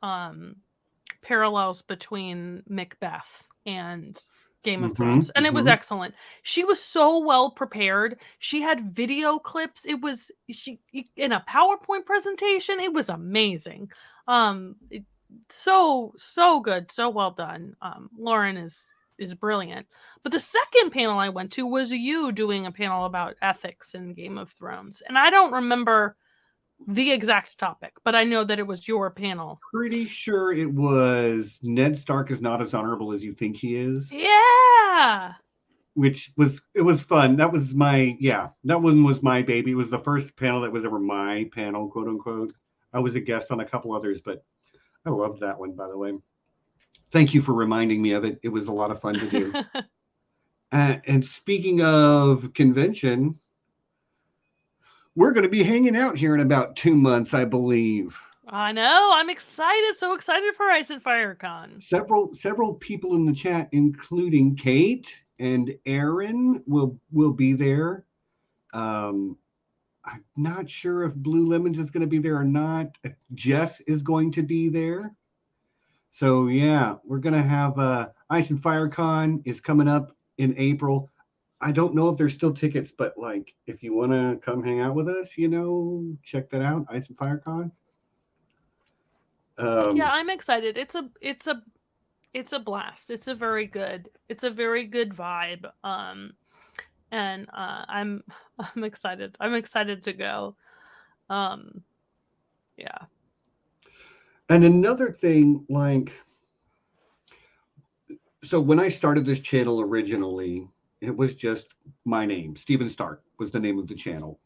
parallels between Macbeth and Game of Thrones. And it was excellent. She was so well prepared. She had video clips. It was in a PowerPoint presentation. It was amazing. So good, so well done. Lauren is brilliant. But the second panel I went to was you doing a panel about ethics in Game of Thrones. And I don't remember the exact topic, but I know that it was your panel. Pretty sure it was Ned Stark is not as honorable as you think he is. Yeah. It was fun. That was that one was my baby. It was the first panel that was ever my panel, quote unquote. I was a guest on a couple others, but I loved that one, by the way. Thank you for reminding me of it. It was a lot of fun to do. And speaking of convention, we're going to be hanging out here in about 2 months, I believe. I know. I'm excited. So excited for Ice and Fire Con. Several people in the chat, including Kate and Aaron, will be there. I'm not sure if Blue Lemons is going to be there or not. Jess is going to be there. So yeah, we're going to have Ice and Fire Con is coming up in April. I don't know if there's still tickets, but like if you want to come hang out with us, check that out, Ice and Fire Con. Yeah, I'm excited. It's a blast. It's a very good vibe. And I'm excited. I'm excited to go. Yeah. And another thing, so when I started this channel originally, it was just my name. Stephen Stark was the name of the channel,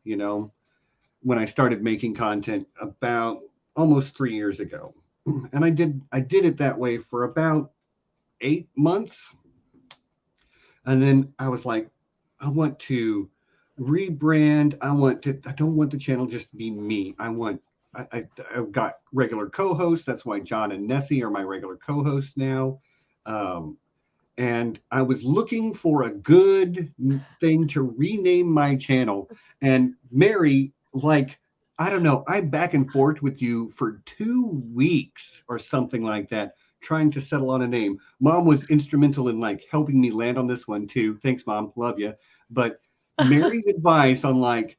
when I started making content about almost 3 years ago. And I did it that way for about 8 months. And then I was like, I want to rebrand. I don't want the channel just to be me. I've got regular co-hosts. That's why Jon and Nessie are my regular co-hosts now. And I was looking for a good thing to rename my channel. And Mary, like, I don't know, I'm back and forth with you for 2 weeks or something like that, trying to settle on a name. Mom was instrumental in like helping me land on this one too. Thanks, Mom. Love you. But Mary's advice on like,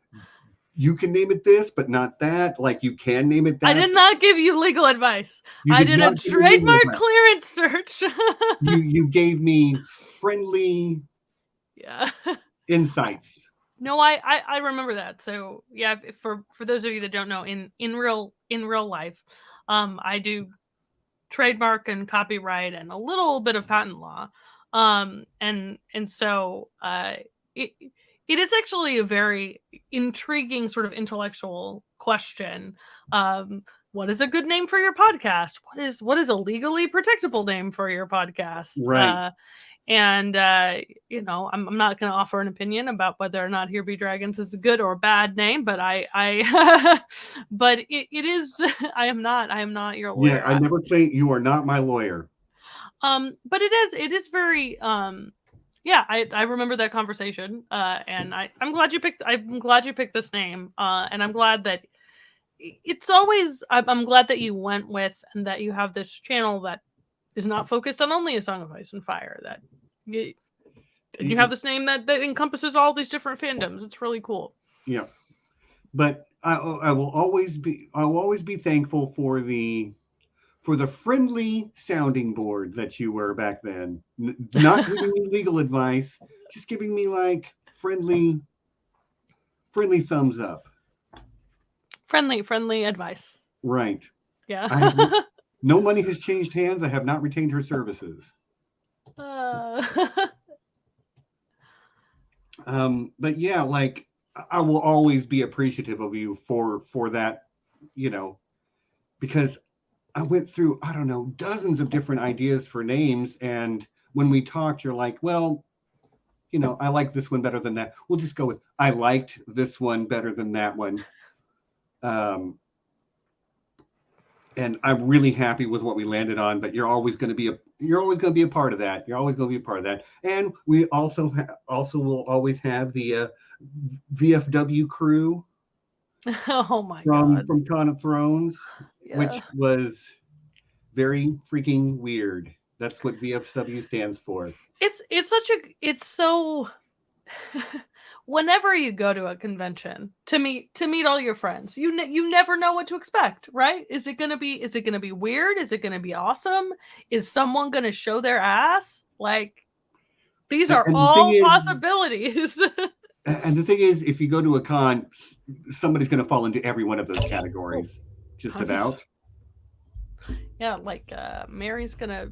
you can name it this, but not that. Like you can name it that. I did not give you legal advice. I did a trademark clearance search. you gave me friendly insights. No, I remember that. So yeah, for those of you that don't know, in real life, I do trademark and copyright and a little bit of patent law. And so it is actually a very intriguing sort of intellectual question. What is a good name for your podcast? What is a legally protectable name for your podcast? Right. I'm not going to offer an opinion about whether or not Here Be Dragons is a good or bad name, but but it is. I am not your lawyer. Yeah, I never say you are not my lawyer. But it is very. I remember that conversation, and I'm glad you picked this name, and I'm glad that it's always. I'm glad that you went with and that you have this channel that is not focused on only A Song of Ice and Fire. That you have this name that encompasses all these different fandoms. It's really cool. Yeah, but I will always be thankful for the friendly sounding board that you were back then. Not giving me legal advice, just giving me like friendly thumbs up. Friendly advice. Right. Yeah. No money has changed hands. I have not retained her services. But yeah, like I will always be appreciative of you for that, because I went through, I don't know, dozens of different ideas for names. And when we talked, you're like, well, I like this one better than that. We'll just go with, I liked this one better than that one. And I'm really happy with what we landed on, but you're always going to be a part of that. You're always going to be a part of that. And we also will always have the VFW crew. Oh my God. From Con of Thrones. Yeah. Which was very freaking weird. That's what VFW stands for. It's so whenever you go to a convention to meet all your friends, you never know what to expect, right? Is it gonna be weird? Is it gonna be awesome? Is someone gonna show their ass? Like these are all possibilities. And the thing is, if you go to a con, somebody's gonna fall into every one of those categories. Just about. Yeah, like Mary's gonna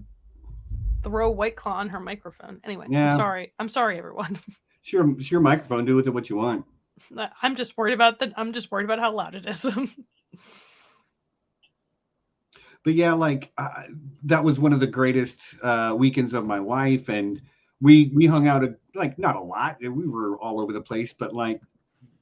throw White Claw on her microphone. Anyway, yeah. I'm sorry, everyone. It's your microphone. Do with it what you want. I'm just worried about how loud it is. But yeah, like that was one of the greatest weekends of my life, and we hung out like not a lot. We were all over the place, but like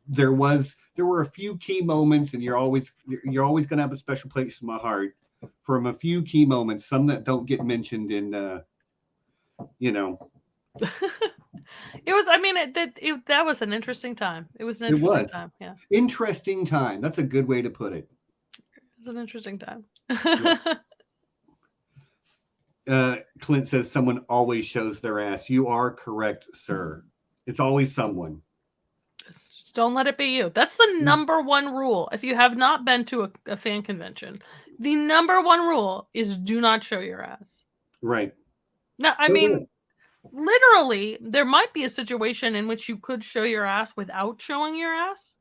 there were a few key moments, and you're always going to have a special place in my heart from a few key moments, some that don't get mentioned in It was, that was an interesting time. It was an interesting time. Yeah. Interesting time. That's a good way to put it. It's an interesting time. Yeah. Clint says someone always shows their ass. You are correct, sir. It's always someone. Just don't let it be you. That's the number one rule. If you have not been to a fan convention, the number one rule is do not show your ass. Right. No, literally, there might be a situation in which you could show your ass without showing your ass.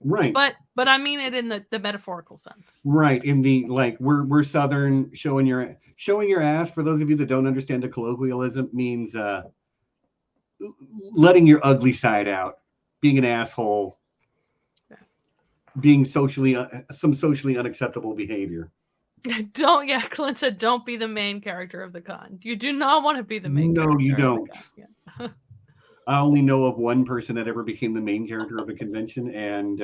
Right. But I mean it in the metaphorical sense. Right. In the like we're Southern, showing your ass, for those of you that don't understand the colloquialism, means letting your ugly side out, being an asshole. being socially unacceptable behavior. Clint said, don't be the main character of the con. You do not want to be the main No, character. you don't. Of the con. Yeah. I only know of one person that ever became the main character of a convention, and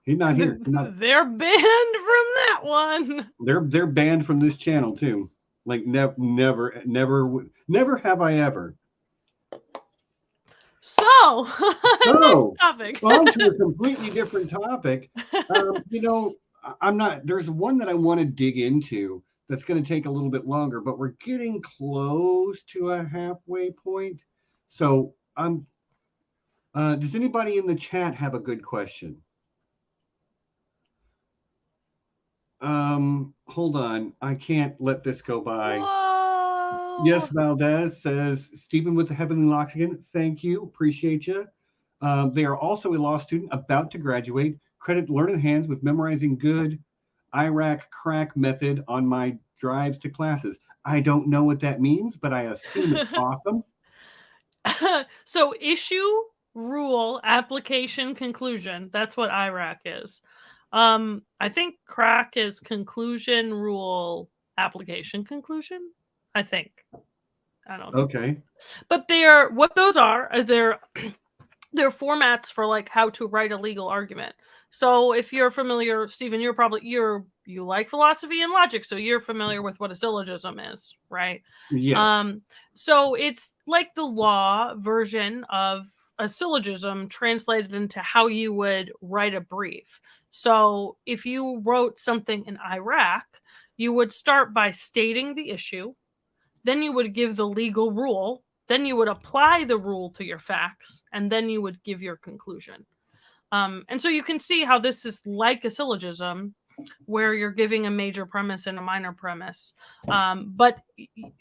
he's not here. They're banned from that one. They're banned from this channel too. Like never have I ever. So, next topic. On to a completely different topic. I'm not. There's one that I want to dig into that's going to take a little bit longer, but we're getting close to a halfway point. So, does anybody in the chat have a good question? Hold on. I can't let this go by. Whoa. Yes, Valdez says, Stephen with the Heavenly Locks again. Thank you. Appreciate you. They are also a law student about to graduate. Credit Learned Hands with memorizing good Iraq crack method on my drives to classes. I don't know what that means, but I assume it's awesome. So issue, rule, application, conclusion. That's what Iraq is. I think crack is conclusion, rule, application, conclusion. I think. I don't know. Okay. But they're they're formats for like how to write a legal argument. So if you're familiar, Stephen, you like philosophy and logic, so you're familiar with what a syllogism is, right? Yes. So it's like the law version of a syllogism translated into how you would write a brief. So if you wrote something in Iraq, you would start by stating the issue, then you would give the legal rule, then you would apply the rule to your facts, and then you would give your conclusion. And so you can see how this is like a syllogism, where you're giving a major premise and a minor premise, and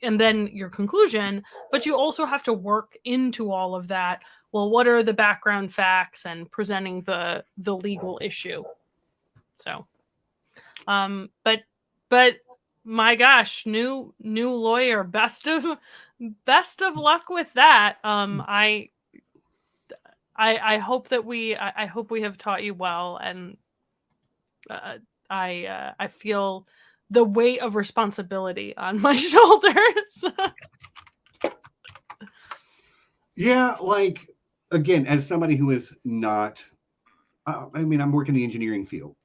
then your conclusion, but you also have to work into all of that. Well, what are the background facts and presenting the legal issue? So, but my gosh, new lawyer, best of luck with that. I hope that we have taught you well, and I feel the weight of responsibility on my shoulders. Yeah, like, again, as somebody who is not, I'm working in the engineering field,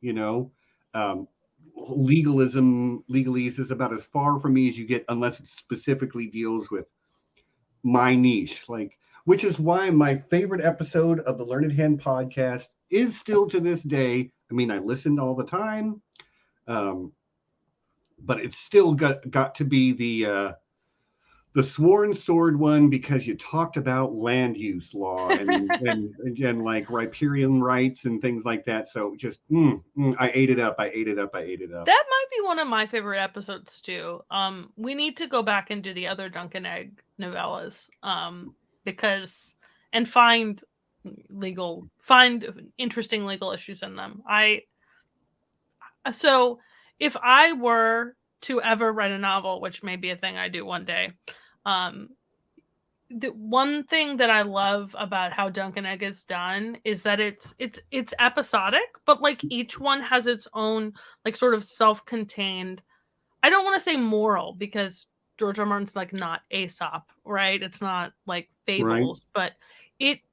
legalese is about as far from me as you get, unless it specifically deals with my niche, which is why my favorite episode of the Learned Hand podcast is still to this day. I listen all the time, but it's still got to be the Sworn Sword one, because you talked about land use law and again, like riparian rights and things like that. So just I ate it up. That might be one of my favorite episodes too. We need to go back and do the other Dunk and Egg novellas, because and find interesting legal issues in them. So if I were to ever write a novel, which may be a thing I do one day, the one thing that I love about how Dunk and Egg is done is that it's episodic, but like each one has its own like sort of self-contained, I don't want to say moral, because George R. Martin's like not Aesop, right? It's not like fables, right. But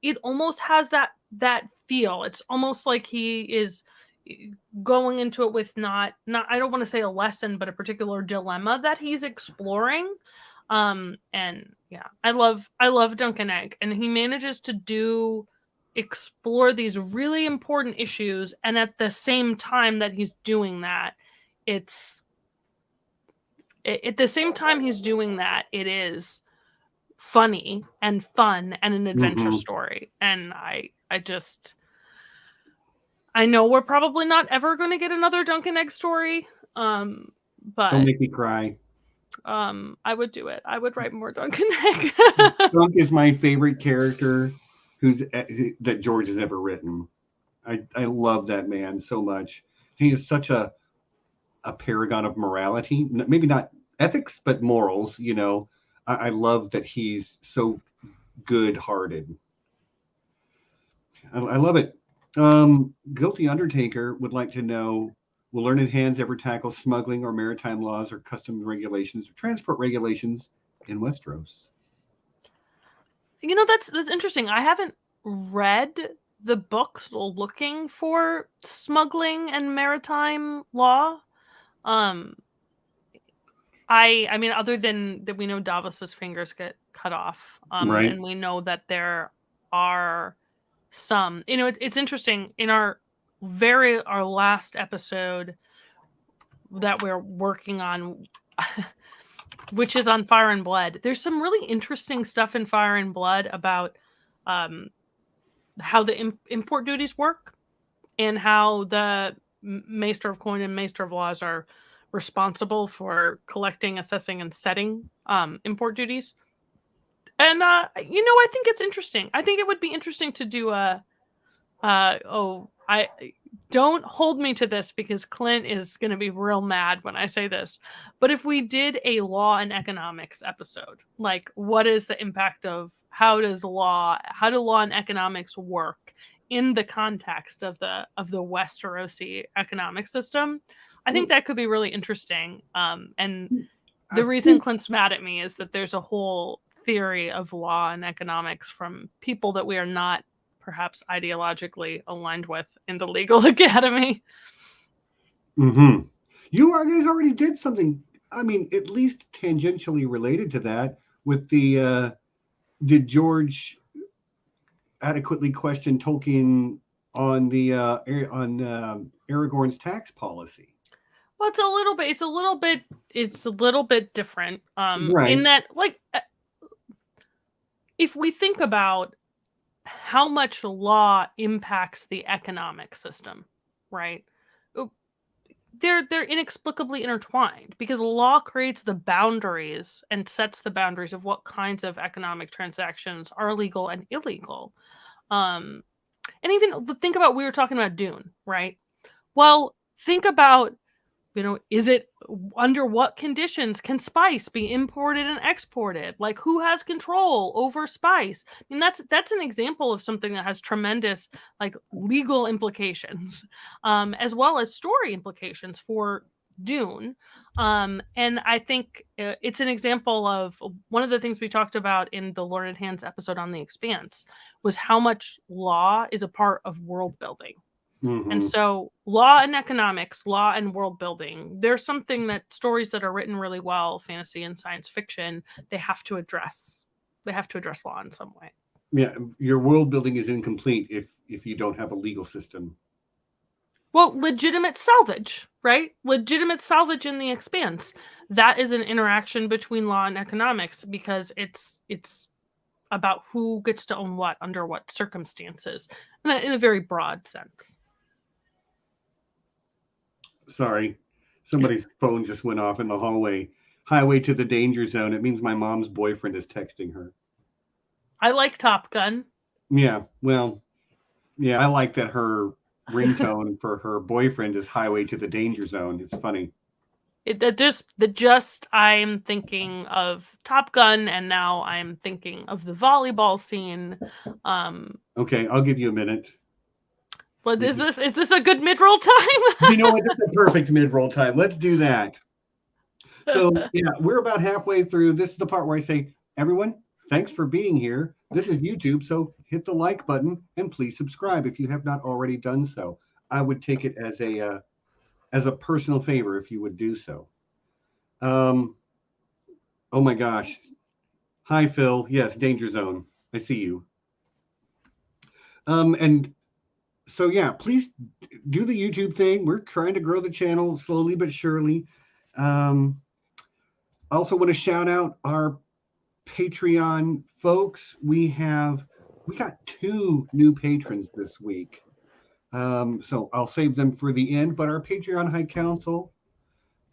it almost has that feel. It's almost like he is going into it with not I don't want to say a lesson, but a particular dilemma that he's exploring. And yeah, I love Dunk and Egg, and he manages to explore these really important issues, and at the same time that he's doing that, it is funny and fun and an adventure story. And I know we're probably not ever going to get another Dunk and Egg story, but don't make me cry. I would do it. I would write more Dunk and Egg. Dunk is my favorite character that George has ever written. I love that man so much. He is such a paragon of morality, maybe not ethics, but morals. I love that he's so good-hearted. I love it. Guilty Undertaker would like to know, will Learned Hands ever tackle smuggling or maritime laws or customs regulations or transport regulations in Westeros? That's interesting. I haven't read the books looking for smuggling and maritime law. I mean, other than that, we know Davos's fingers get cut off, Right. and we know that there are some. It's interesting. In our last episode that we're working on, which is on Fire and Blood, there's some really interesting stuff in Fire and Blood about how the import duties work and how the Maester of Coin and Maester of Laws are responsible for collecting, assessing, and setting import duties. And I think it's interesting. I think it would be interesting to do I don't hold me to this because Clint is going to be real mad when I say this. But if we did a law and economics episode, like what is the impact of how do law and economics work in the context of the Westerosi economic system, I think that could be really interesting. And the reason Clint's mad at me is that there's a whole theory of law and economics from people that we are not perhaps ideologically aligned with in the legal academy. Mm-hmm. You guys already did something, I mean, at least tangentially related to that with the, did George adequately question Tolkien on the Aragorn's tax policy? Well, it's a little bit different. Right. In that, like, if we think about how much law impacts the economic system, right? They're inexplicably intertwined because law creates the boundaries and sets the boundaries of what kinds of economic transactions are legal and illegal. And even think about, we were talking about Dune, right? Well, think about, is it under what conditions can spice be imported and exported? Like, who has control over spice? I mean, that's an example of something that has tremendous like legal implications, as well as story implications for Dune. And I think it's an example of one of the things we talked about in the Learned Hands episode on The Expanse was how much law is a part of world building. Mm-hmm. And so law and economics, law and world building, there's something that stories that are written really well, fantasy and science fiction, they have to address law in some way. Yeah, your world building is incomplete if you don't have a legal system. Well, legitimate salvage, right? Legitimate salvage in The Expanse. That is an interaction between law and economics because it's about who gets to own what under what circumstances in a very broad sense. Sorry, somebody's phone just went off in the hallway. Highway to the danger zone. It means my mom's boyfriend is texting her. I like Top Gun. Yeah, well, yeah, I like that her ringtone for her boyfriend is Highway to the Danger Zone. It's funny. I'm thinking of Top Gun, and now I'm thinking of the volleyball scene. Okay, I'll give you a minute. But is this a good mid-roll time? You know what? That's a perfect mid-roll time. Let's do that. So yeah, we're about halfway through. This is the part where I say, everyone, thanks for being here. This is YouTube, so hit the like button and please subscribe if you have not already done so. I would take it as a personal favor if you would do so. Oh my gosh. Hi, Phil. Yes, Danger Zone. I see you. And so yeah, please do the YouTube thing. We're trying to grow the channel slowly but surely. Also want to shout out our Patreon folks. We got 2 new patrons this week. So I'll save them for the end, but our Patreon High Council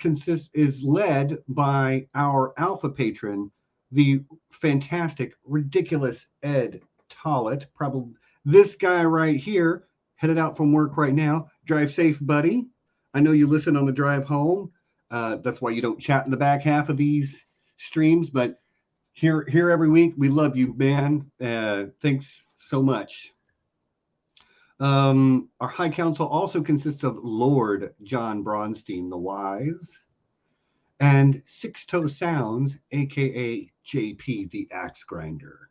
is led by our alpha patron, the fantastic, ridiculous Ed Tollett. Probably this guy right here, headed out from work right now. Drive safe, buddy. I know you listen on the drive home. That's why you don't chat in the back half of these streams, but here every week. We love you, man. Thanks so much. Our High Council also consists of Lord John Bronsteen the Wise and Sixto Sounds, aka JP the Axe Grinder.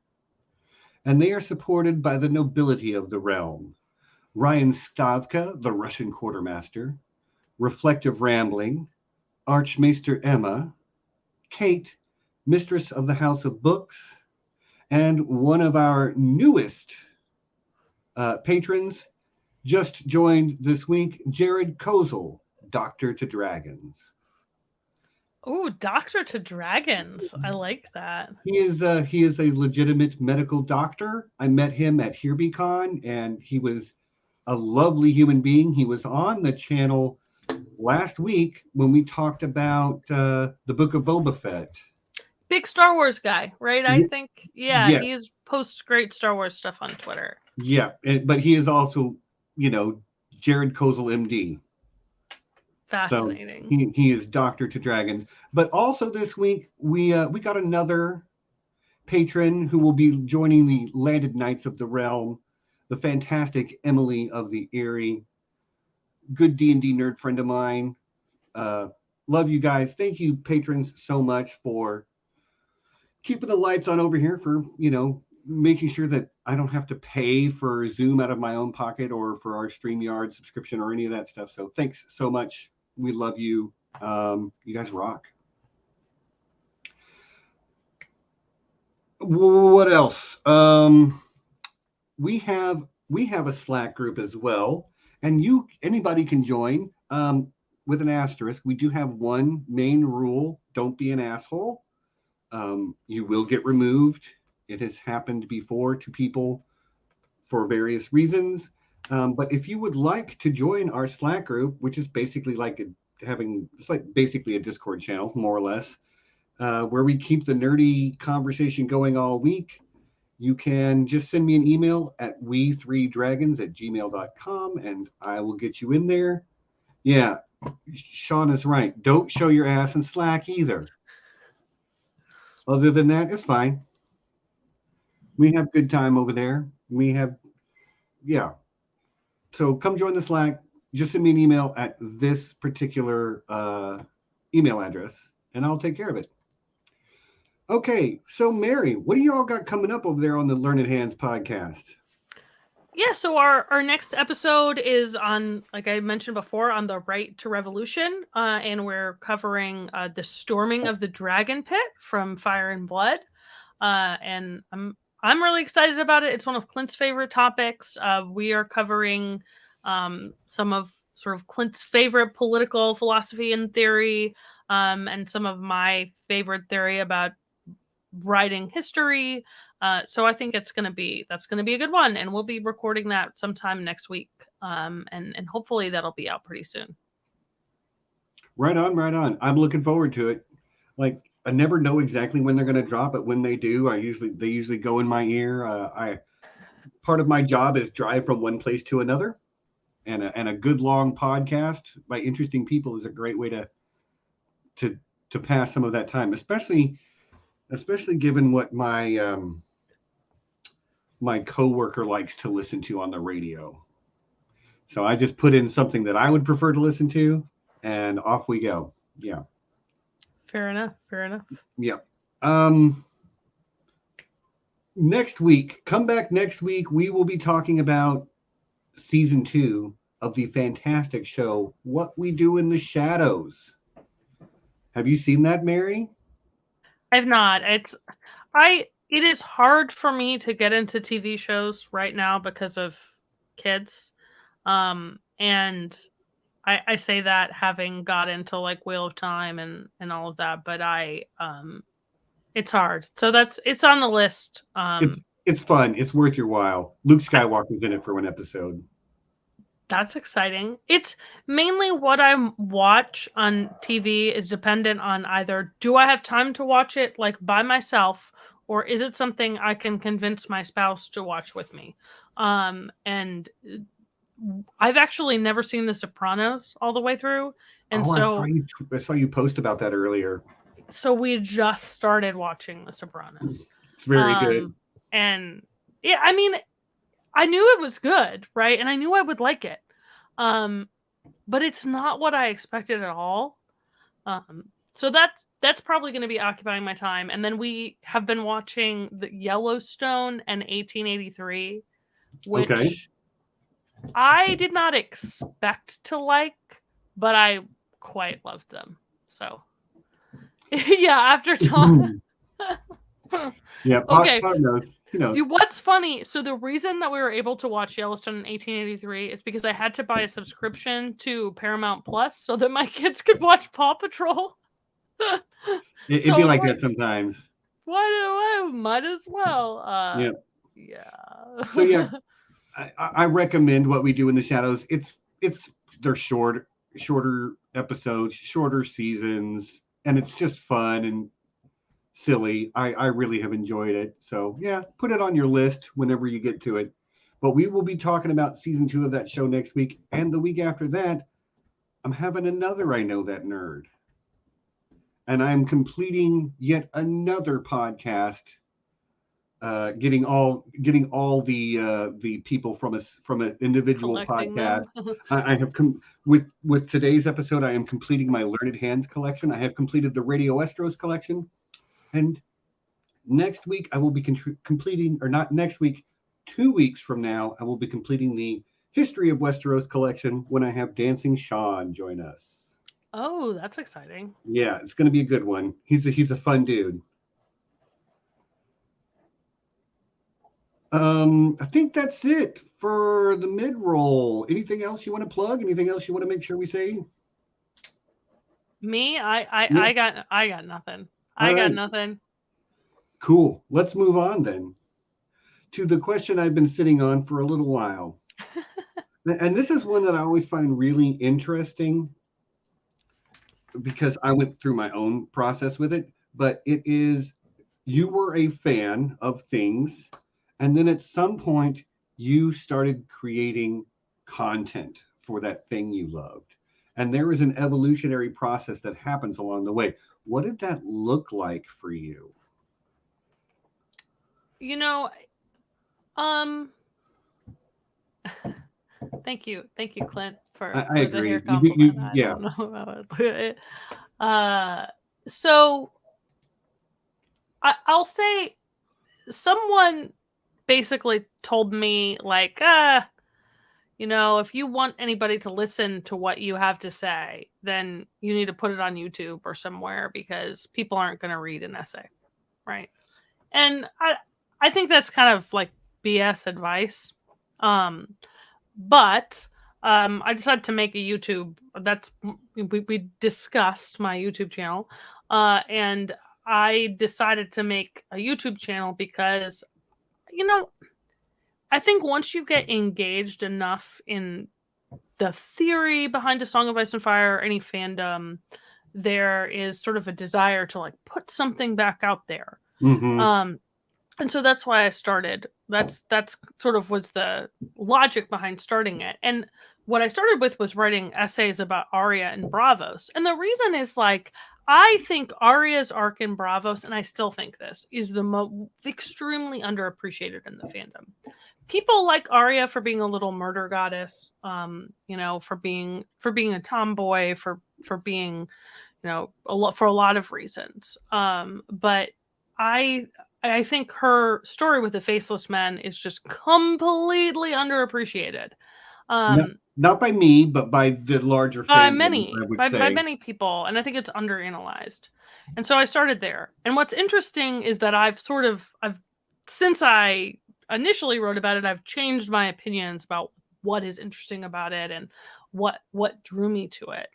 And they are supported by the nobility of the realm. Ryan Stavka, the Russian Quartermaster, Reflective Rambling, Arch-Maester Emma, Kate, Mistress of the House of Books, and one of our newest patrons just joined this week, Jared Kozal, Doctor to Dragons. Oh, Doctor to Dragons. I like that. He is a legitimate medical doctor. I met him at HereBeCon, and he was a lovely human being. He was on the channel last week when we talked about the Book of Boba Fett. Big Star Wars guy, right? I think, yeah. He posts great Star Wars stuff on Twitter. Yeah, but he is also, Jared Kozal, MD. Fascinating. So he is Doctor to Dragons. But also this week, we got another patron who will be joining the Landed Knights of the Realm, the fantastic Emily of the Eyrie. Good D&D nerd friend of mine. Love you guys. Thank you, patrons, so much for keeping the lights on over here, for, making sure that I don't have to pay for Zoom out of my own pocket or for our StreamYard subscription or any of that stuff. So thanks so much. We love you. You guys rock. What else? We have a Slack group as well, and anybody can join with an asterisk. We do have one main rule: don't be an asshole. You will get removed. It has happened before to people for various reasons. But if you would like to join our Slack group, which is basically basically a Discord channel, more or less, where we keep the nerdy conversation going all week, you can just send me an email at we3dragons@gmail.com, and I will get you in there. Yeah, Sean is right. Don't show your ass in Slack either. Other than that, it's fine. We have good time over there. So come join the Slack. Just send me an email at this particular email address, and I'll take care of it. Okay, so Mary, what do you all got coming up over there on the Learned Hands podcast? Yeah, so our next episode is on, like I mentioned before, on the Right to Revolution, and we're covering the storming of the Dragon Pit from Fire and Blood, and I'm really excited about it. It's one of Clint's favorite topics. We are covering some of sort of Clint's favorite political philosophy and theory, and some of my favorite theory about writing history. So I think that's going to be a good one, and we'll be recording that sometime next week, and hopefully that'll be out pretty soon. Right on. I'm looking forward to it. Like, I never know exactly when they're going to drop, but when they do, they usually go in my ear. Part of my job is drive from one place to another, and a good long podcast by interesting people is a great way to pass some of that time, especially given what my my coworker likes to listen to on the radio. So I just put in something that I would prefer to listen to, and off we go. Yeah. Fair enough. Yeah. Next week, come back next week. We will be talking about season 2 of the fantastic show, What We Do in the Shadows. Have you seen that, Mary? I've not. It is hard for me to get into TV shows right now because of kids. And I say that having got into like Wheel of Time and all of that, but it's hard. So it's on the list. It's fun. It's worth your while. Luke Skywalker's in it for one episode. That's exciting. It's mainly what I watch on TV is dependent on either do I have time to watch it like by myself, or is it something I can convince my spouse to watch with me? And I've actually never seen The Sopranos all the way through. And I saw you post about that earlier. So we just started watching The Sopranos. It's very good. And yeah, I mean, I knew it was good, right? And I knew I would like it. But it's not what I expected at all. So that's probably going to be occupying my time. And then we have been watching the Yellowstone and 1883, which Okay. I did not expect to like, but I quite loved them. So yeah, after time. Yeah, Okay. Pot knows. He knows. Dude, what's funny? So the reason that we were able to watch Yellowstone in 1883 is because I had to buy a subscription to Paramount Plus so that my kids could watch Paw Patrol. It'd be like that sometimes. Why do I might as well? Yeah. Yeah. So yeah, I recommend What We Do in the Shadows. They're shorter episodes, shorter seasons, and it's just fun and silly. I really have enjoyed it. So yeah, put it on your list whenever you get to it. But we will be talking about season 2 of that show next week, and the week after that, I'm having another I Know That Nerd, and I'm completing yet another podcast. Getting all the people from an individual podcast. I have with today's episode. I am completing my Learned Hands collection. I have completed the Radio Westeros collection, and next week I will be completing, or not next week, 2 weeks from now I will be completing the History of Westeros collection when I have Dancing Sean join us. Oh, that's exciting. Yeah, it's going to be a good one. He's a fun dude. I think that's it for the mid-roll. Anything else you want to plug? Anything else you want to make sure we say? Me? I got nothing. I got nothing. Cool. Let's move on then to the question I've been sitting on for a little while. And this is one that I always find really interesting because I went through my own process with it, but it is, you were a fan of things, and then at some point you started creating content for that thing you loved. And there is an evolutionary process that happens along the way. What did that look like for you? You know, thank you, Clint, for I agree. The compliment. Yeah. I don't know about it. So I'll say someone basically told me, like, if you want anybody to listen to what you have to say, then you need to put it on YouTube or somewhere because people aren't going to read an essay, right? And I think that's kind of like BS advice. But I decided to make a YouTube. We discussed my YouTube channel, and I decided to make a YouTube channel because, I think once you get engaged enough in the theory behind A Song of Ice and Fire or any fandom, there is sort of a desire to like put something back out there. Mm-hmm. And so that's why I started. That's sort of was the logic behind starting it. And what I started with was writing essays about Arya and Braavos. And the reason is, like, I think Arya's arc in Braavos, and I still think this, is the extremely underappreciated in the fandom. People like Arya for being a little murder goddess, for being a tomboy, for being, for a lot of reasons. But I think her story with the Faithless Men is just completely underappreciated. Not by me, but by the larger fandom, by many people, and I think it's underanalyzed. And so I started there. And what's interesting is that I've since I initially wrote about it, I've changed my opinions about what is interesting about it and what drew me to it.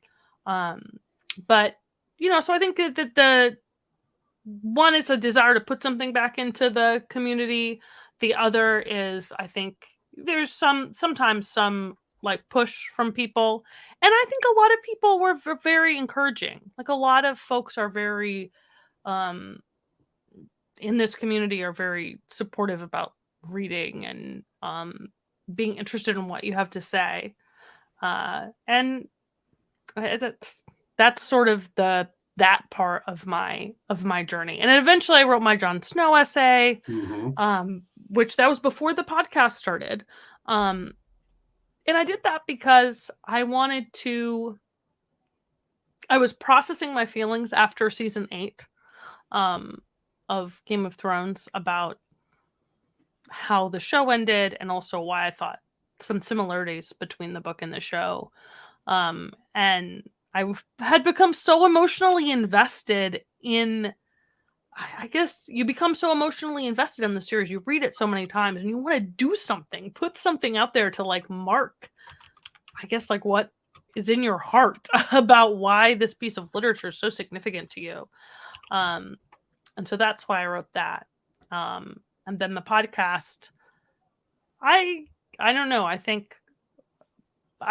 But so I think that the one is a desire to put something back into the community. The other is, I think there's sometimes some like push from people, and I think a lot of people were very encouraging. Like, a lot of folks are very in this community are very supportive about reading and being interested in what you have to say, and that's sort of that part of my journey. And eventually I wrote my Jon Snow essay. Mm-hmm. which that was before the podcast started. And I did that because I was processing my feelings after season 8 of Game of Thrones about how the show ended, and also why I thought some similarities between the book and the show. And I had become so emotionally invested in, I guess you become so emotionally invested in the series. You read it so many times and you want to do something, put something out there to like mark, I guess, like what is in your heart about why this piece of literature is so significant to you. And so that's why I wrote that. And then the podcast, I don't know. I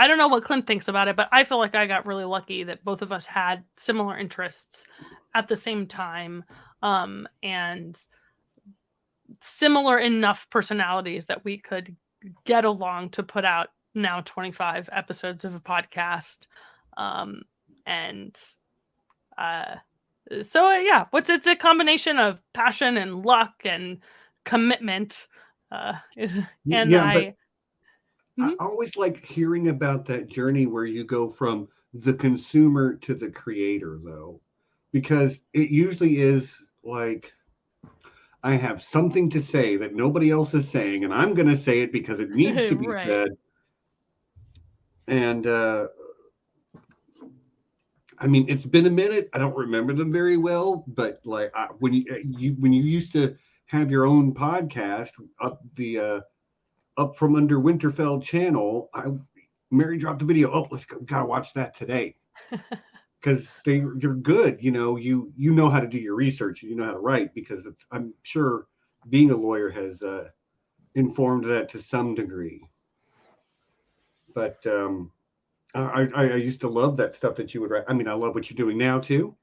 don't know what Clint thinks about it, but I feel like I got really lucky that both of us had similar interests at the same time, and similar enough personalities that we could get along to put out now 25 episodes of a podcast. It's a combination of passion and luck and commitment. I always like hearing about that journey where you go from the consumer to the creator, though, because it usually is like, I have something to say that nobody else is saying, and I'm going to say it because it needs to be said. And I mean, it's been a minute. I don't remember them very well, but like when you used to have your own podcast up from under Winterfell channel, Mary dropped a video. Oh, gotta watch that today, because you're good. You know how to do your research. You know how to write, because I'm sure being a lawyer has informed that to some degree. But I used to love that stuff that you would write. I mean, I love what you're doing now too.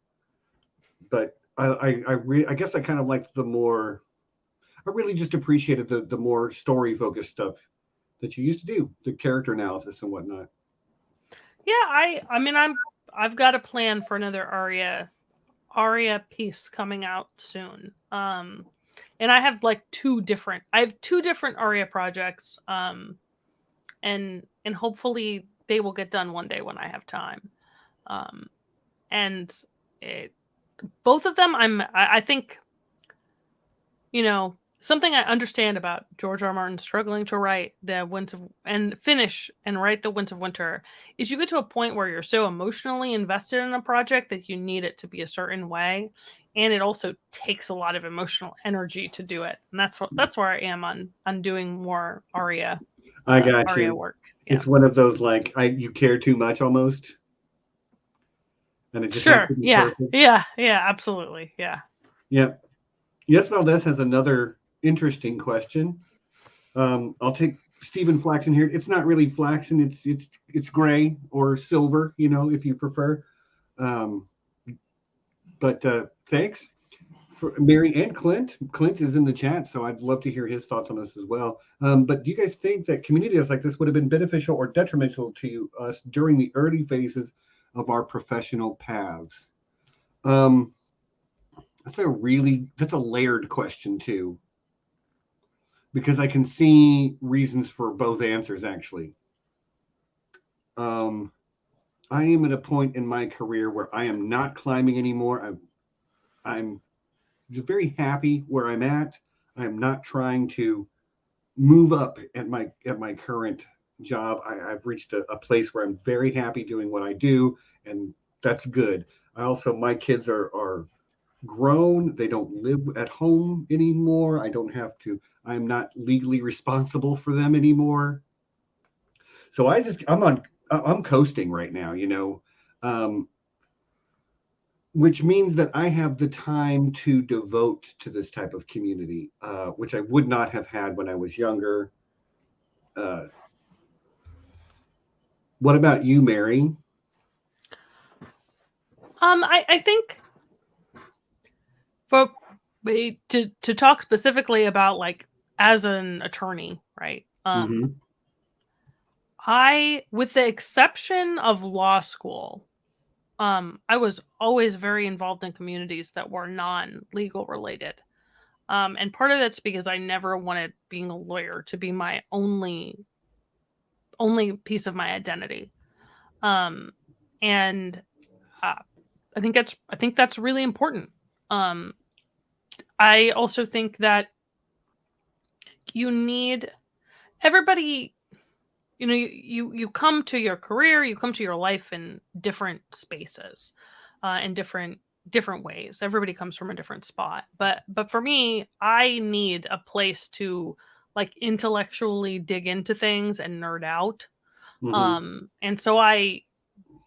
But I guess I kind of liked the more. I really just appreciated the more story focused stuff that you used to do, the character analysis and whatnot. Yeah, I've got a plan for another Aria piece coming out soon. And I have two different Aria projects. And hopefully they will get done one day when I have time. Both of them, I think, something I understand about George R. R. Martin struggling to write finish and write the Winds of Winter is you get to a point where you're so emotionally invested in a project that you need it to be a certain way, and it also takes a lot of emotional energy to do it. And that's where I am on doing more Aria. I got Aria you. Work. Yeah. It's one of those you care too much almost, and it just has to be perfect. Yeah, absolutely, yeah. Yes, Valdez has another interesting question. I'll take Stephen Flaxen here. It's not really flaxen. It's gray or silver, if you prefer. But thanks for Mary and Clint. Clint is in the chat, so I'd love to hear his thoughts on this as well. But do you guys think that communities like this would have been beneficial or detrimental to us during the early phases of our professional paths? That's a layered question too, because I can see reasons for both answers actually. I am at a point in my career where I am not climbing anymore. I'm just very happy where I'm at. I'm not trying to move up at my current job. I've reached a place where I'm very happy doing what I do, and that's good. My kids are grown. They don't live at home anymore. I'm not legally responsible for them anymore. So I'm coasting right now, which means that I have the time to devote to this type of community, which I would not have had when I was younger. What about you, Mary? I think to talk specifically about as an attorney, right? With the exception of law school, I was always very involved in communities that were non-legal related. And part of that's because I never wanted being a lawyer to be my only piece of my identity. And I think that's really important. I also think that you need everybody. You come to your career, you come to your life in different spaces, in different ways. Everybody comes from a different spot. But for me, I need a place to like intellectually dig into things and nerd out. And so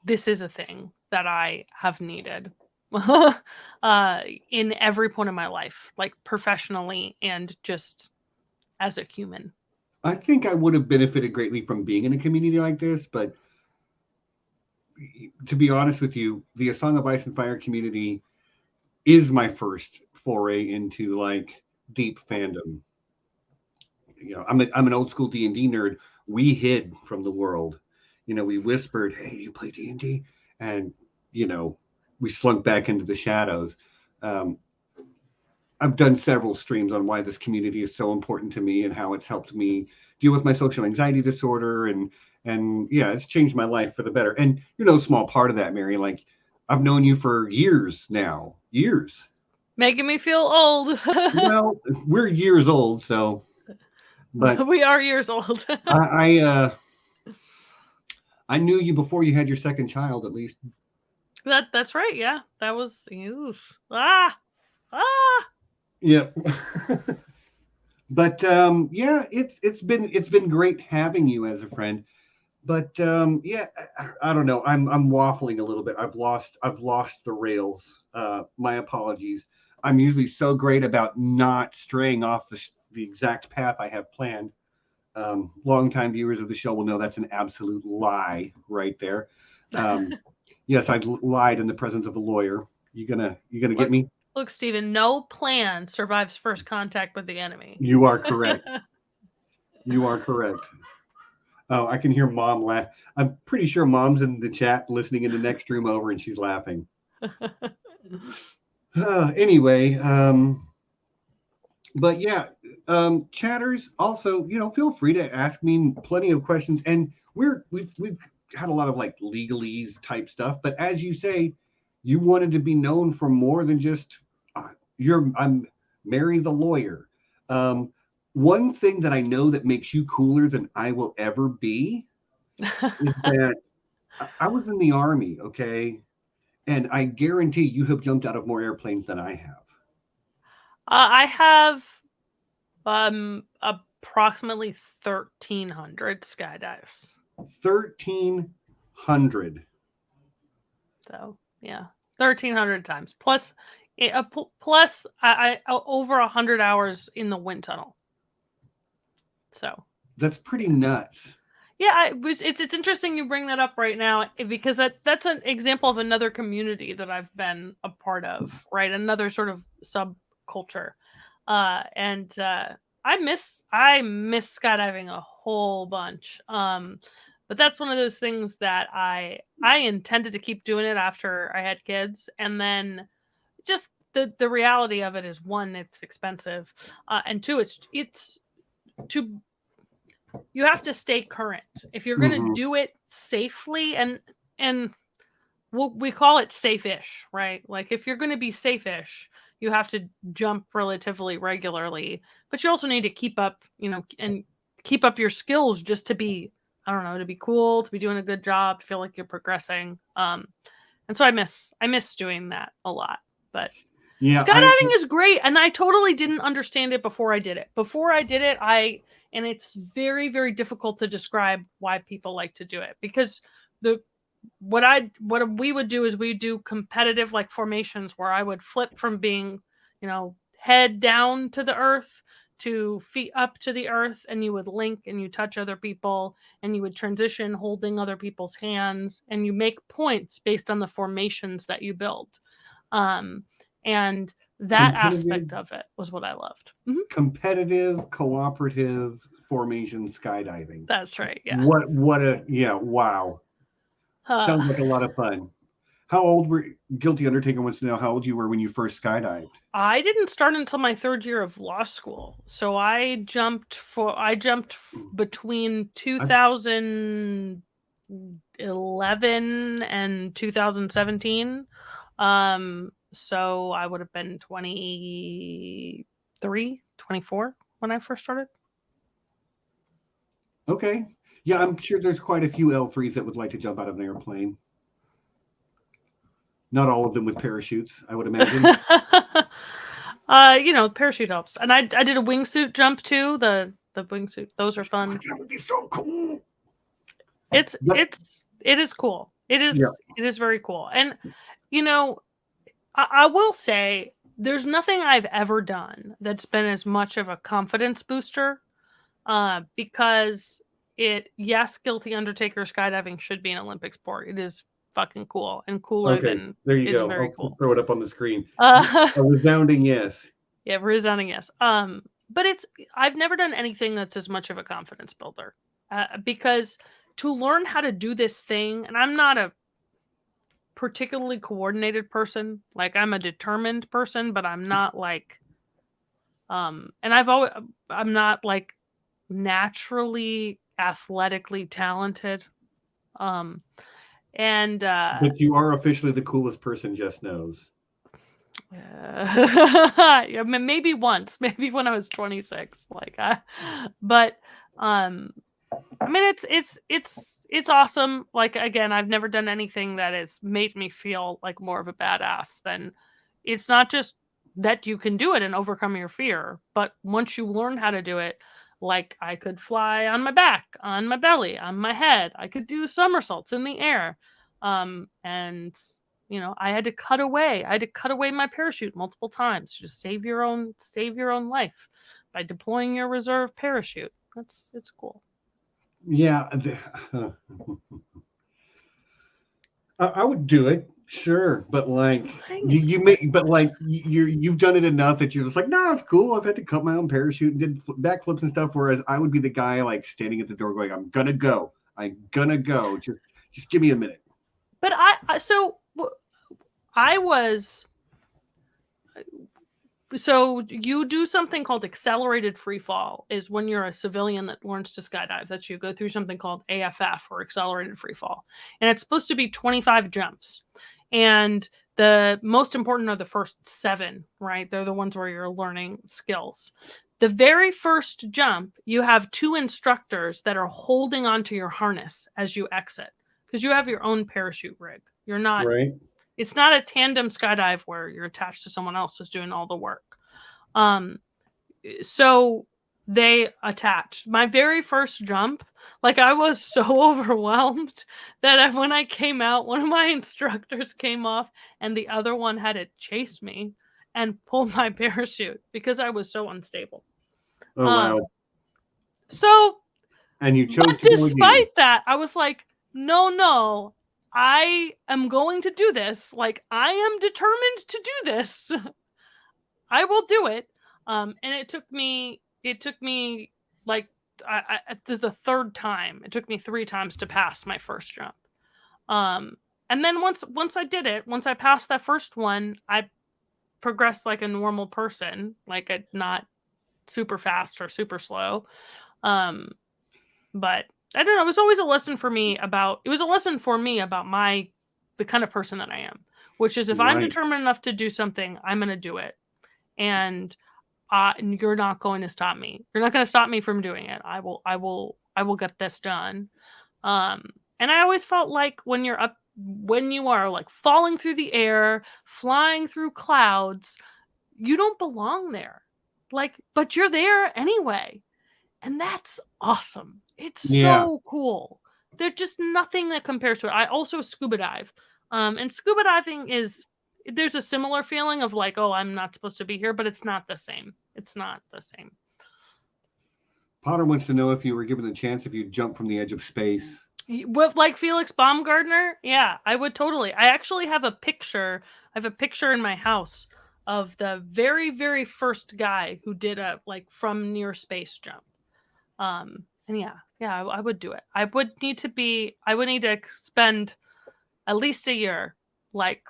this is a thing that I have needed in every point of my life, like professionally and just as a human. I think I would have benefited greatly from being in a community like this, but to be honest with you, the A Song of Ice and Fire community is my first foray into like deep fandom. I'm an old school D&D nerd. We hid from the world. We whispered, "Hey, you play D&D?" And we slunk back into the shadows. I've done several streams on why this community is so important to me and how it's helped me deal with my social anxiety disorder. And yeah, it's changed my life for the better. And a small part of that, Mary, like I've known you for years now. Years. Making me feel old. Well, we're years old, so. But we are years old. I knew you before you had your second child, at least. That's right. Yeah, that was. Oof. Yeah. But yeah, it's been great having you as a friend. But yeah, I don't know. I'm waffling a little bit. I've lost the rails. My apologies. I'm usually so great about not straying off the exact path I have planned. Longtime viewers of the show will know that's an absolute lie right there. Yes, I lied in the presence of a lawyer. You gonna get me? Look, Stephen, no plan survives first contact with the enemy. You are correct. You are correct. Oh, I can hear Mom laugh. I'm pretty sure Mom's in the chat listening in the next room over, and she's laughing. Anyway, but yeah, chatters also, feel free to ask me plenty of questions, and we've had a lot of like legalese type stuff. But as you say, you wanted to be known for more than just I'm Merry the lawyer. One thing that I know that makes you cooler than I will ever be is that I was in the Army, okay? And I guarantee you have jumped out of more airplanes than I have. I have approximately 1,300 skydives. 1,300. So, yeah. 1,300 times. Plus I over 100 hours in the wind tunnel. So that's pretty nuts. Yeah, it's interesting you bring that up right now, because that's an example of another community that I've been a part of, right? Another sort of subculture, and I miss skydiving a whole bunch. But that's one of those things that I intended to keep doing it after I had kids, and then just the reality of it is, one, it's expensive, and two, you have to stay current if you're going to do it safely, and we call it safe-ish, right? Like if you're going to be safe-ish, you have to jump relatively regularly, but you also need to keep up, and keep up your skills just to be, I don't know, to be cool, to be doing a good job, to feel like you're progressing. And so I miss doing that a lot. But yeah, skydiving is great, and I totally didn't understand it before I did it. And it's very, very difficult to describe why people like to do it, because what we would do is we do competitive like formations where I would flip from being, head down to the earth to feet up to the earth, and you would link and you touch other people, and you would transition holding other people's hands, and you make points based on the formations that you build. And that aspect of it was what I loved. Mm-hmm. Competitive, cooperative formation skydiving. That's right. Yeah. Wow. Sounds like a lot of fun. How old were Guilty Undertaker wants to know how old you were when you first skydived? I didn't start until my third year of law school. So I jumped between 2011 and 2017. So I would have been 23, 24 when I first started. Okay. Yeah, I'm sure there's quite a few L3s that would like to jump out of an airplane. Not all of them with parachutes, I would imagine. Parachute helps. And I did a wingsuit jump too. The wingsuit, those are fun. That would be so cool. It is cool. It is very cool. And I will say there's nothing I've ever done that's been as much of a confidence booster. Because Guilty Undertaker skydiving should be an Olympic sport. It is fucking cool and cooler than. There you go. Very cool. I'll throw it up on the screen. A resounding yes. Yeah, resounding yes. But I've never done anything that's as much of a confidence builder. Because to learn how to do this thing, and I'm not a particularly coordinated person. Like, I'm a determined person, but I'm not like. And I'm not like naturally athletically talented. But you are officially the coolest person Jess knows. Yeah, maybe once, maybe when I was 26. But I mean, it's awesome. Like, again, I've never done anything that has made me feel like more of a badass than. It's not just that you can do it and overcome your fear, but once you learn how to do it, like, I could fly on my back, on my belly, on my head. I could do somersaults in the air. And I had to cut away. I had to cut away my parachute multiple times to just save your own life by deploying your reserve parachute. It's cool. Yeah. I would do it. Sure, but like you've done it enough that you're just like, nah, it's cool. I've had to cut my own parachute and did backflips and stuff. Whereas I would be the guy like standing at the door going, I'm gonna go. Just give me a minute. But so you do something called accelerated free fall. Is when you're a civilian that learns to skydive, that you go through something called AFF, or accelerated free fall, and it's supposed to be 25 jumps. And the most important are the first 7, right? They're the ones where you're learning skills. The very first jump, you have 2 instructors that are holding onto your harness as you exit, because you have your own parachute rig. You're not. Right. It's not a tandem skydive where you're attached to someone else who's doing all the work. So they attached. My very first jump, like, I was so overwhelmed that when I came out, one of my instructors came off and the other one had to chase me and pull my parachute because I was so unstable. Oh, wow. So, and you chose but despite that, I was like, no, I am going to do this. Like, I am determined to do this. I will do it. And it took me like, this is the third time. It took me 3 times to pass my first jump. And then once I did it, once I passed that first one, I progressed like a normal person, like not super fast or super slow. But I don't know. It was always a lesson for me about the kind of person that I am, which is if I'm determined enough to do something, I'm going to do it. And you're not going to stop me. You're not going to stop me from doing it. I will get this done. And I always felt like when you are like falling through the air, flying through clouds, you don't belong there. Like, but you're there anyway. And that's awesome. It's so cool. There's just nothing that compares to it. I also scuba dive. And scuba diving there's a similar feeling of like, oh, I'm not supposed to be here, but it's not the same. It's not the same. Potter wants to know if you were given the chance if you'd jump from the edge of space. With like Felix Baumgartner? Yeah, I would totally. I actually have a picture. I have a picture in my house of the very, very first guy who did a like from near space jump. And I would do it. I would need to spend at least a year like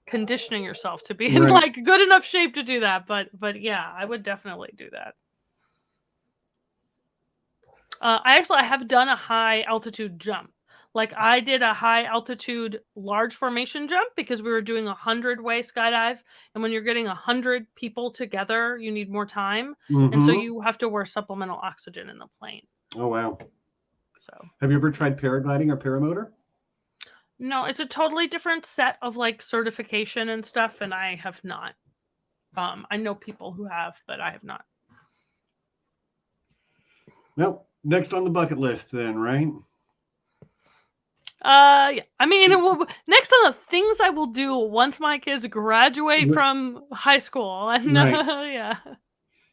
conditioning yourself to be in like good enough shape to do that. But yeah, I would definitely do that. I have done a high altitude jump. Like I did a high altitude large formation jump because we were doing 100-way skydive, and when you're getting 100 people together, you need more time, and so you have to wear supplemental oxygen in the plane. Oh wow! So, have you ever tried paragliding or paramotor? No, it's a totally different set of like certification and stuff, and I have not. I know people who have, but I have not. Well, next on the bucket list, then, right? Yeah. I mean, next on the things I will do once my kids graduate from high school, and yeah.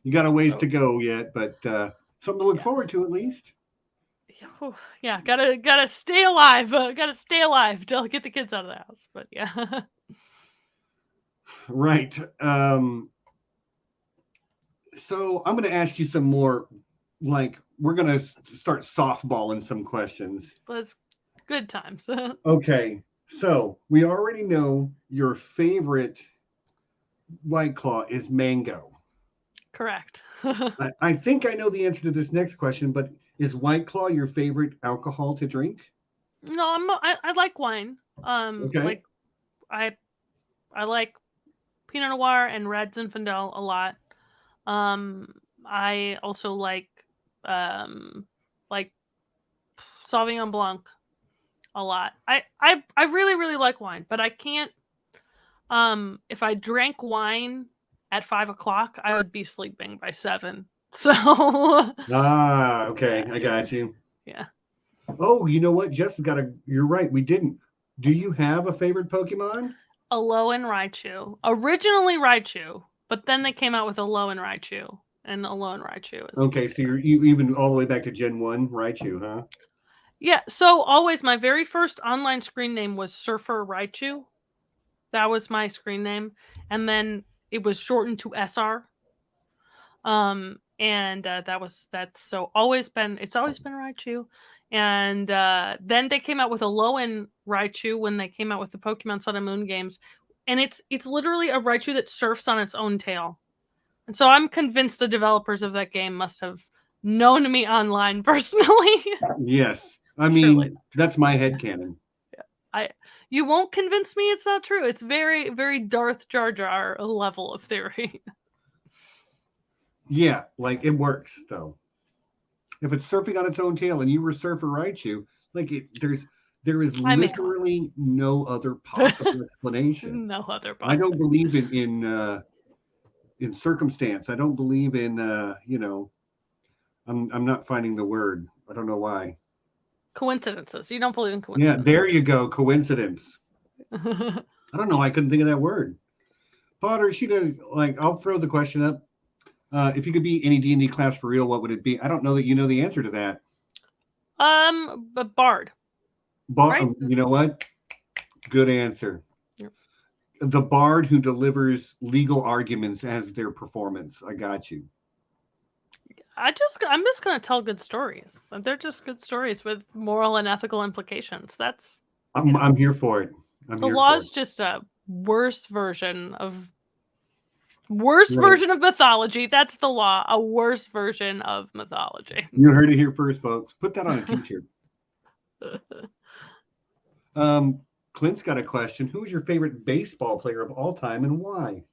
You got a ways to go yet, but something to look forward to at least. Yeah, gotta stay alive. Gotta stay alive till I get the kids out of the house. But yeah. Right. So I'm going to ask you some more. Like we're going to start softballing some questions. That's good times. Okay. So we already know your favorite White Claw is mango. Correct. I think I know the answer to this next question, but is White Claw your favorite alcohol to drink? No, I like wine. Okay. Like I like Pinot Noir and Red Zinfandel a lot. I also like Sauvignon Blanc a lot. I really, really like wine, but I can't. If I drank wine at 5 o'clock, I would be sleeping by 7. So. Okay, I got you. Yeah. Oh, you know what? Jess got a. You're right. We didn't. Do you have a favorite Pokemon? Alolan Raichu. Originally Raichu, but then they came out with Alolan Raichu, and Alolan Raichu is okay. So you even all the way back to Gen 1 Raichu, huh? Yeah. So always my very first online screen name was Surfer Raichu. That was my screen name, and then it was shortened to SR. And that's so always been Raichu. And then they came out with Alolan Raichu when they came out with the Pokemon Sun and Moon games, and it's literally a Raichu that surfs on its own tail. And so I'm convinced the developers of that game must have known me online personally. Yes, I mean that's my headcanon. Yeah, you won't convince me it's not true. It's very, very Darth Jar Jar level of theory. Yeah, like it works though. If it's surfing on its own tail and you were Surfer Raichu, like there is literally no other possible explanation. No other possible. I don't believe in circumstance. I don't believe in I'm not finding the word. I don't know why. Coincidences. You don't believe in coincidences. Yeah, there you go. Coincidence. I don't know. I couldn't think of that word. Potter, she does I'll throw the question up. If you could be any D&D class for real, what would it be? I don't know that you know the answer to that. But Bard. Right? You know what? Good answer. Yep. The Bard who delivers legal arguments as their performance. I got you. I'm just gonna tell good stories. They're just good stories with moral and ethical implications. That's I'm here for it. The law is just a worse version of mythology. That's the law. A worse version of mythology. You heard it here first, folks. Put that on a t-shirt. Clint's got a question. Who's your favorite baseball player of all time and why?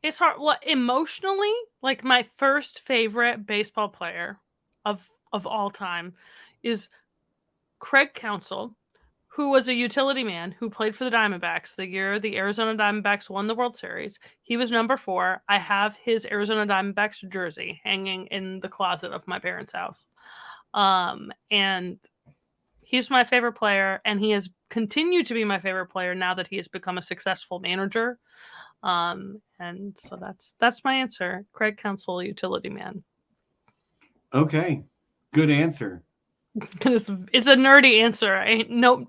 It's hard. Well, emotionally, like my first favorite baseball player of all time is Craig Counsell, who was a utility man who played for the Diamondbacks the year the Arizona Diamondbacks won the World Series. He was number 4. I have his Arizona Diamondbacks jersey hanging in the closet of my parents' house. And he's my favorite player, and he has continued to be my favorite player now that he has become a successful manager. And so that's my answer. Craig Counsell, utility man. Okay. Good answer. It's a nerdy answer.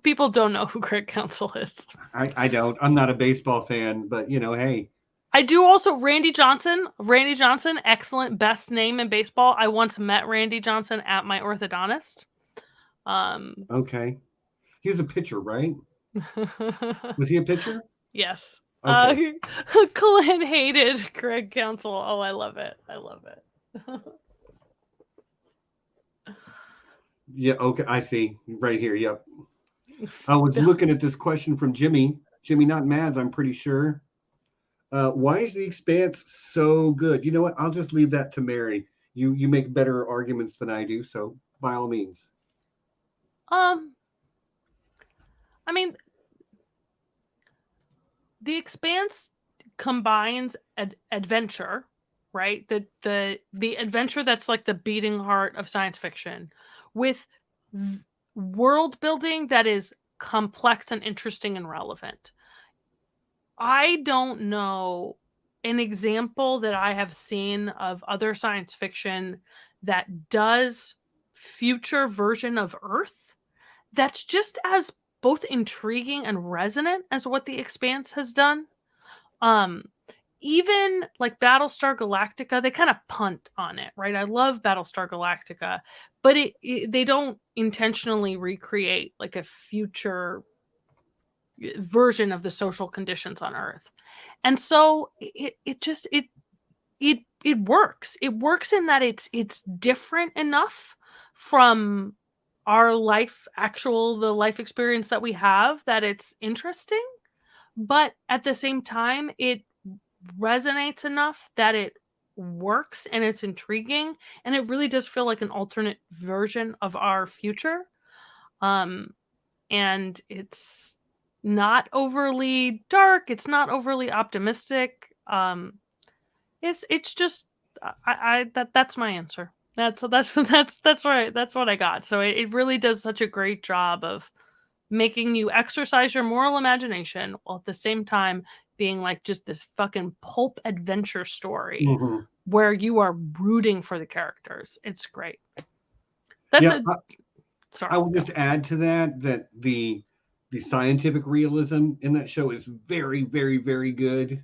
People don't know who Craig Counsell is. I don't. I'm not a baseball fan, but hey. I do also Randy Johnson. Randy Johnson, excellent, best name in baseball. I once met Randy Johnson at my orthodontist. Okay. He was a pitcher, right? Was he a pitcher? Yes. Okay. Clint hated Greg Council. Oh, I love it. I love it. Yeah, okay, I see. Right here, yep. I was looking at this question from Jimmy. Jimmy, not Mads, I'm pretty sure. Why is The Expanse so good? You know what? I'll just leave that to Mary. You make better arguments than I do, so by all means. I mean, The Expanse combines adventure, right? The adventure that's like the beating heart of science fiction, with world building that is complex and interesting and relevant. I don't know an example that I have seen of other science fiction that does future version of Earth that's just as both intriguing and resonant as what The Expanse has done. Even like Battlestar Galactica, they kind of punt on it, right? I love Battlestar Galactica, but they don't intentionally recreate like a future version of the social conditions on Earth. And so it works. It works in that it's different enough from our the life experience that we have, that it's interesting, but at the same time it resonates enough that it works and it's intriguing, and it really does feel like an alternate version of our future. And it's not overly dark, it's not overly optimistic. It's just that's my answer. That's what I got. So it really does such a great job of making you exercise your moral imagination while at the same time being like just this fucking pulp adventure story where you are rooting for the characters. It's great. I will just add to that the scientific realism in that show is very, very, very good.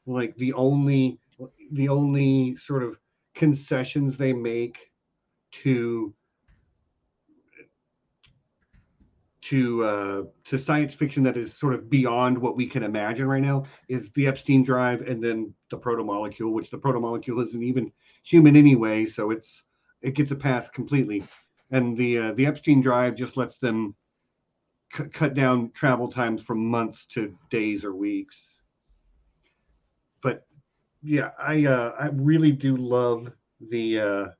Like the only sort of concessions they make to science fiction that is sort of beyond what we can imagine right now is the Epstein drive, and then the proto-molecule, which the proto-molecule isn't even human anyway, so it gets a pass completely. And the Epstein drive just lets them cut down travel times from months to days or weeks. But yeah, I really do love the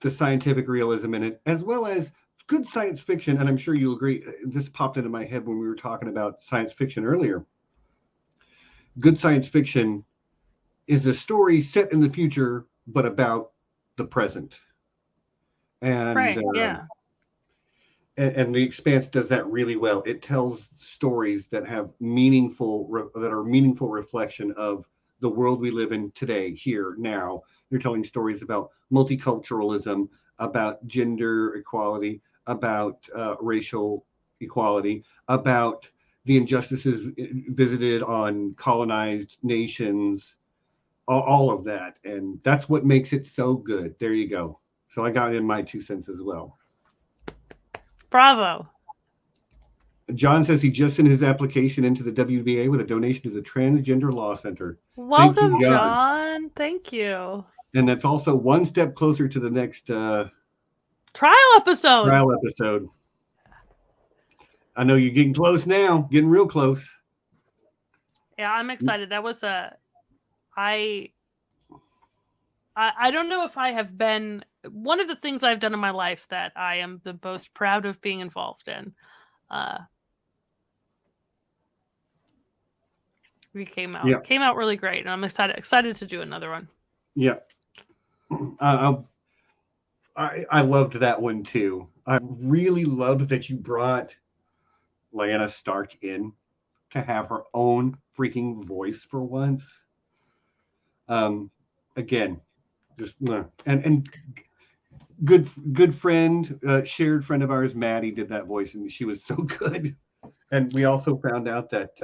scientific realism in it, as well as good science fiction. And I'm sure you'll agree, this popped into my head when we were talking about science fiction earlier. Good science fiction is a story set in the future, but about the present. And right, yeah. And The Expanse does that really well. It tells stories that have meaningful reflection of the world we live in today, here, now. They're telling stories about multiculturalism, about gender equality, about racial equality, about the injustices visited on colonized nations, all of that. And that's what makes it so good. There you go. So I got in my 2 cents as well. Bravo. John says he just sent his application into the WBA with a donation to the Transgender Law Center. Welcome, Thank you, John. Thank you. And that's also one step closer to the next trial episode. I know you're getting close now, getting real close. Yeah, I'm excited. That was I don't know if I have been one of the things I've done in my life that I am the most proud of being involved in. We came out really great, and I'm excited to do another one. Yeah. I loved that one too. I really loved that you brought Lyanna Stark in to have her own freaking voice for once. Again, just and good friend, shared friend of ours, Maddie, did that voice, and she was so good. And we also found out that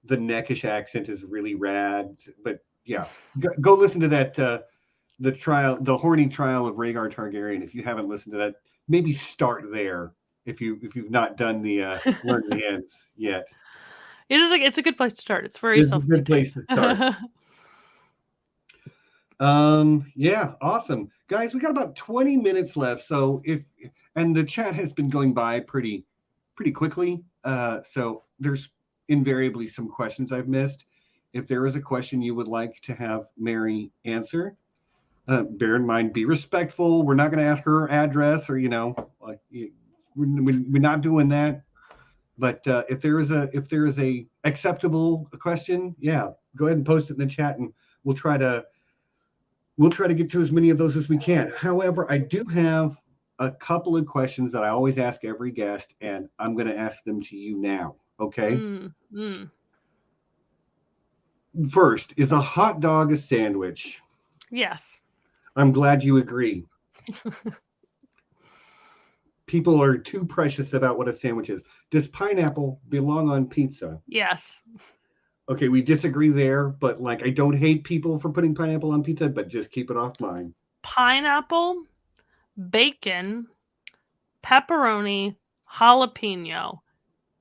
the Neckish accent is really rad. But yeah, go listen to that. The horny trial of Rhaegar Targaryen. If you haven't listened to that, maybe start there if you've not done the learning hands yet. It's a good place to start. It's very It's a good place to start. Yeah, awesome. Guys, we got about 20 minutes left. So and the chat has been going by pretty quickly. So there's invariably some questions I've missed. If there is a question you would like to have Mary answer, bear in mind, be respectful. We're not going to ask her address or, we're not doing that. But if there is a acceptable question, yeah, go ahead and post it in the chat, and we'll try to get to as many of those as we can. However, I do have a couple of questions that I always ask every guest, and I'm going to ask them to you now. Okay. First, is a hot dog a sandwich? Yes. I'm glad you agree. People are too precious about what a sandwich is. Does pineapple belong on pizza? Yes. Okay, we disagree there, but I don't hate people for putting pineapple on pizza, but just keep it off mine. Pineapple, bacon, pepperoni, jalapeno.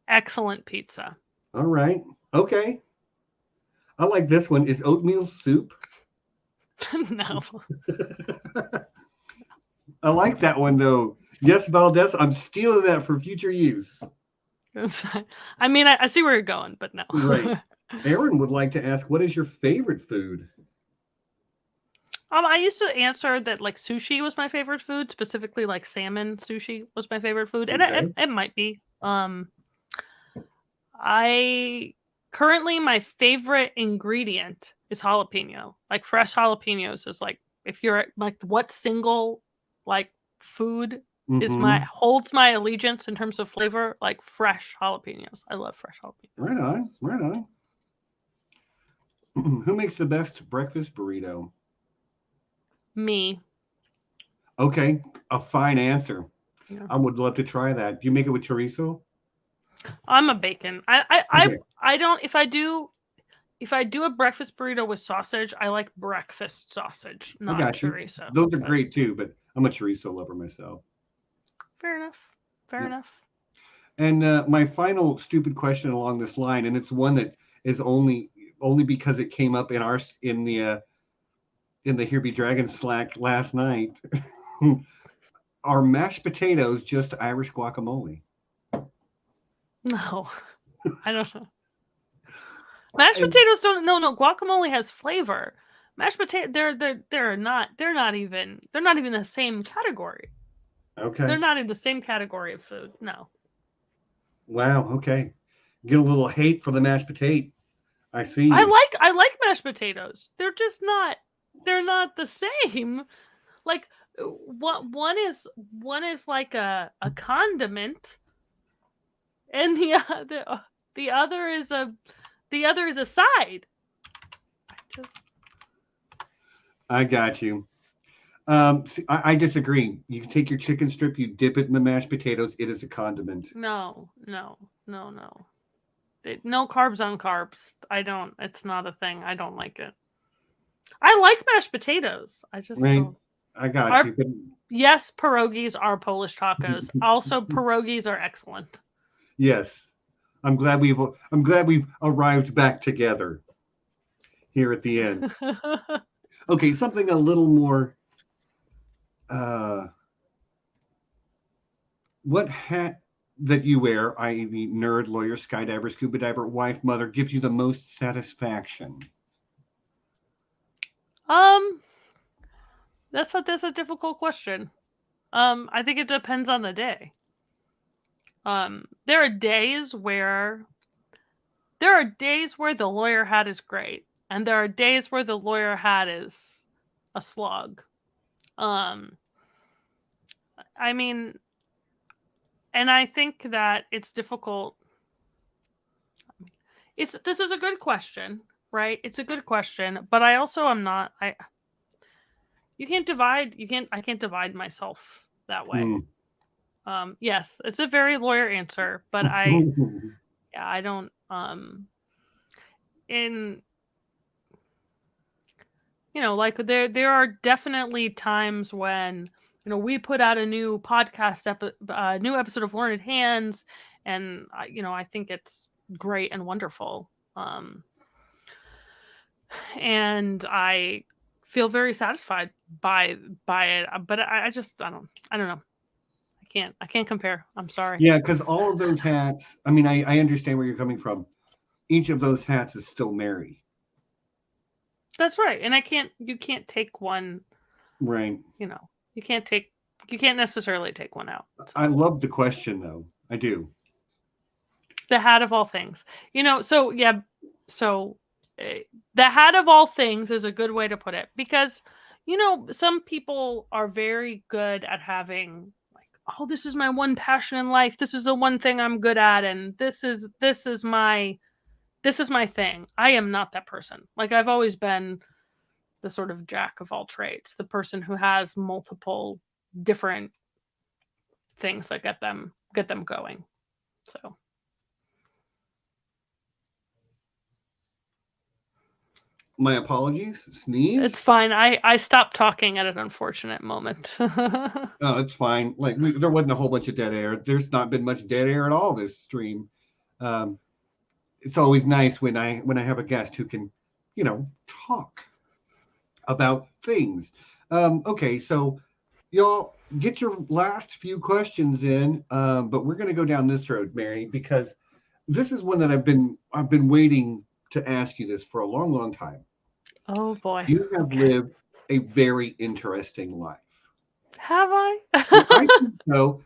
Excellent pizza. All right. Okay. I like this one. Is oatmeal soup? No. I like that one, though. Yes, Valdez, I'm stealing that for future use. I mean, I see where you're going, but no. Right. Aaron would like to ask, what is your favorite food? I used to answer that sushi was my favorite food, specifically salmon sushi was my favorite food, and it might be. Currently my favorite ingredient is jalapeno. Fresh jalapenos is if you're what single food is holds my allegiance in terms of flavor, fresh jalapenos. I love fresh jalapenos. Right on. Who makes the best breakfast burrito? Me. Okay, a fine answer. Yeah. I would love to try that. Do you make it with chorizo? I'm a bacon. I don't. If I do a breakfast burrito with sausage, I like breakfast sausage, not chorizo. Those are great too, but I'm a chorizo lover myself. Fair enough. And my final stupid question along this line, and it's one that is only because it came up in the Here Be Dragon Slack last night. Are mashed potatoes just Irish guacamole? No, I don't know. Mashed potatoes don't. No. Guacamole has flavor. Mashed potato. They're not even the same category. Okay. They're not in the same category of food. No. Wow. Okay. Get a little hate for the mashed potato. I see. I like mashed potatoes. They're just not. They're not the same. One is like a condiment, and the other is a side. I got you. See, I disagree. You can take your chicken strip, you dip it in the mashed potatoes. It is a condiment. No. No carbs on carbs. I don't. It's not a thing. I don't like it. I like mashed potatoes. I just don't. I got you. Yes, pierogies are Polish tacos. Also, pierogies are excellent. Yes, I'm glad we've arrived back together here at the end. Okay, something a little more. What hat that you wear, i.e., the nerd, lawyer, skydiver, scuba diver, wife, mother, gives you the most satisfaction? That's a difficult question. I think it depends on the day. There are days where the lawyer hat is great, and there are days where the lawyer hat is a slog. I mean, and I think that it's difficult. This is a good question, right? It's a good question, but I also am not. I can't divide myself that way. Yes, it's a very lawyer answer, but I don't. There are definitely times when we put out a new podcast, new episode of Learned Hands, and I think it's great and wonderful. And I feel very satisfied by it. But I just I don't know. I can't compare. I'm sorry. Yeah, because all of those hats. I mean, I understand where you're coming from. Each of those hats is still Merry. That's right, and you can't take one. Right. You can't necessarily take one out. So. I love the question, though. I do. The hat of all things. So yeah. So the hat of all things is a good way to put it, because, some people are very good at having like, oh, this is my one passion in life. This is the one thing I'm good at. And this is my thing. I am not that person. Like, I've always been the sort of jack of all trades, the person who has multiple different things that get them going. So. My apologies. Sneeze? It's fine. I stopped talking at an unfortunate moment. Oh, it's fine. Like, there wasn't a whole bunch of dead air. There's not been much dead air at all this stream. It's always nice when I have a guest who can, talk about things. Okay, so y'all get your last few questions in, but we're going to go down this road, Merry, because this is one that I've been waiting to ask you this for a long, long time. Oh boy. You have lived a very interesting life. Have I? I think so.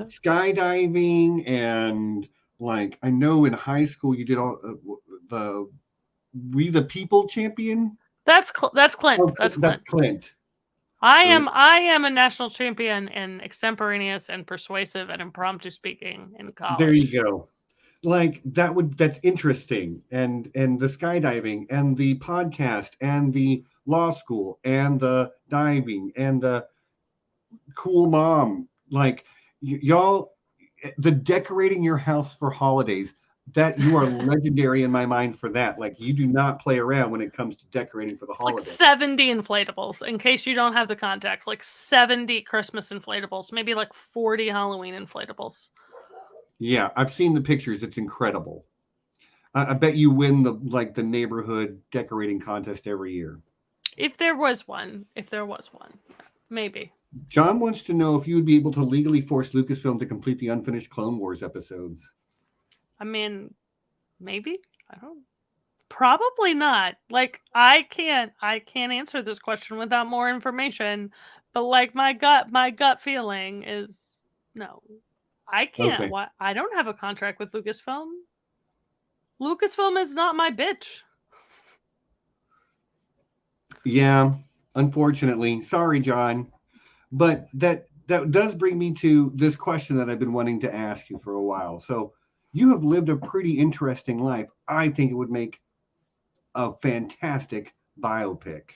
Skydiving, and like, I know in high school you did all the We the People champion. That's Clint. That's Clint. I am a national champion in extemporaneous and persuasive and impromptu speaking in college. There you go. Like, that's interesting. And the skydiving and the podcast and the law school and the diving and the cool mom, like, y'all, the decorating your house for holidays, that you are legendary in my mind for that. Like, you do not play around when it comes to decorating for the holidays. Like 70 inflatables, in case you don't have the context. Like 70 Christmas inflatables, maybe like 40 Halloween inflatables. Yeah, I've seen the pictures. It's incredible. I bet you win the neighborhood decorating contest every year. If there was one, maybe. John wants to know if you would be able to legally force Lucasfilm to complete the unfinished Clone Wars episodes. I mean, maybe. I don't. Probably not. Like, I can't answer this question without more information. But like, my gut feeling is no. I can't. Okay. I don't have a contract with Lucasfilm. Lucasfilm is not my bitch. Yeah, unfortunately. Sorry, John. But that does bring me to this question that I've been wanting to ask you for a while. So you have lived a pretty interesting life. I think it would make a fantastic biopic.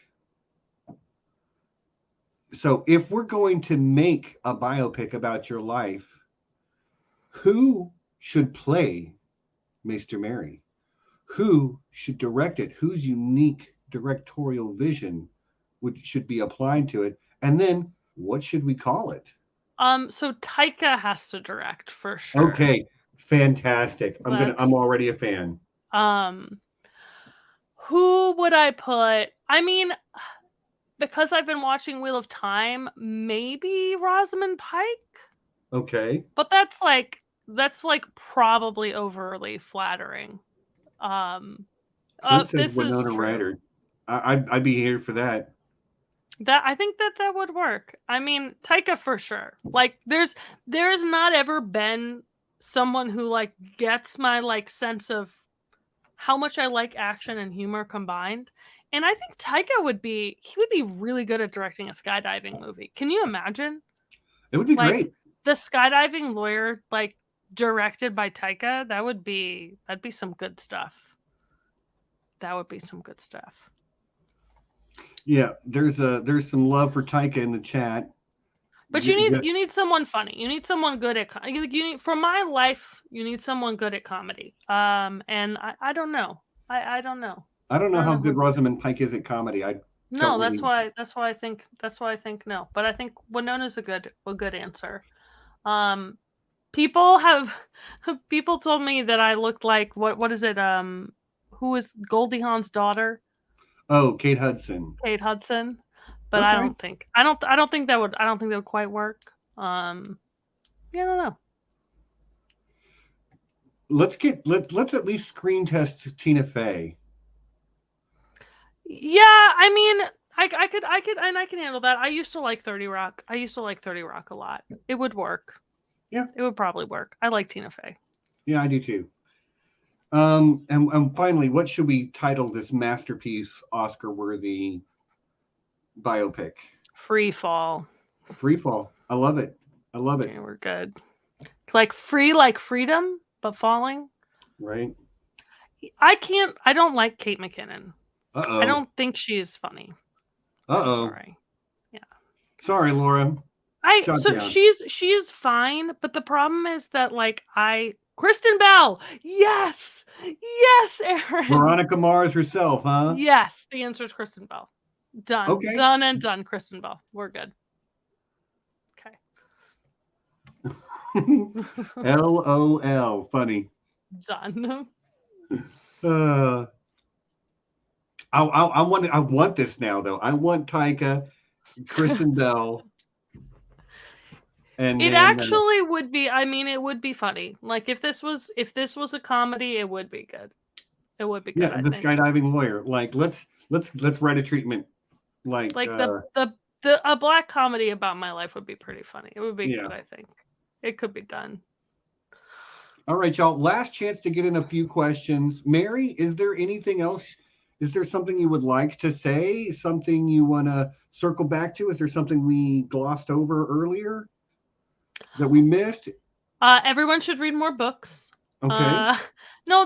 So if we're going to make a biopic about your life, who should play Maester Merry? Who should direct it? Whose unique directorial vision should be applied to it? And then what should we call it? So Taika has to direct for sure. Okay, fantastic. I'm already a fan. Who would I put? I mean, because I've been watching Wheel of Time, maybe Rosamund Pike. Okay. But that's like probably overly flattering. Clint says Winona Ryder. I'd be here for that. I think that would work. I mean, Taika for sure. Like, there's not ever been someone who like gets my like sense of how much I like action and humor combined. And I think Taika would be really good at directing a skydiving movie. Can you imagine? It would be great. The skydiving lawyer, like, directed by Taika, that'd be some good stuff. That would be some good stuff. Yeah, there's some love for Taika in the chat. But you need someone funny. You need someone good at for my life. You need someone good at comedy. And I don't know. I don't know. I don't know how good Rosamund Pike is at comedy. No, Totally. that's why I think no. But I think Winona's a good answer. People have people told me that I looked like what is it? Who is Goldie Hawn's daughter? Oh, Kate Hudson. Kate Hudson. But Okay. I don't think that would quite work. Yeah, I don't know. Let's at least screen test Tina Fey. Yeah, I mean, I can handle that. I used to like 30 Rock. I used to like 30 Rock a lot. It would work. Yeah. It would probably work. I like Tina Fey. Yeah, I do too. And finally, what should we title this masterpiece, Oscar-worthy biopic? Free Fall. Free Fall. I love it. I love it. Okay, we're good. Like free, like freedom, but falling. Right. I don't like Kate McKinnon. Uh-oh. I don't think she is funny. Uh-oh. Sorry. Yeah. Sorry, Laura. She is fine, but the problem is that Kristen Bell. Yes, Aaron. Veronica Mars herself, huh? Yes, the answer is Kristen Bell. Done. Okay. Done and done. Kristen Bell. We're good. Okay. LOL. Funny. Done. I want this now though. I want Taika, Kristen Bell. And it actually would be. I mean, it would be funny. Like if this was a comedy, it would be good. It would be good. Yeah, the skydiving lawyer. Like let's write a treatment. Like a black comedy about my life would be pretty funny. It would be good. I think it could be done. All right, y'all. Last chance to get in a few questions. Mary, is there anything else? Is there something you would like to say? Something you want to circle back to? Is there something we glossed over earlier that we missed? Everyone should read more books. Okay. No,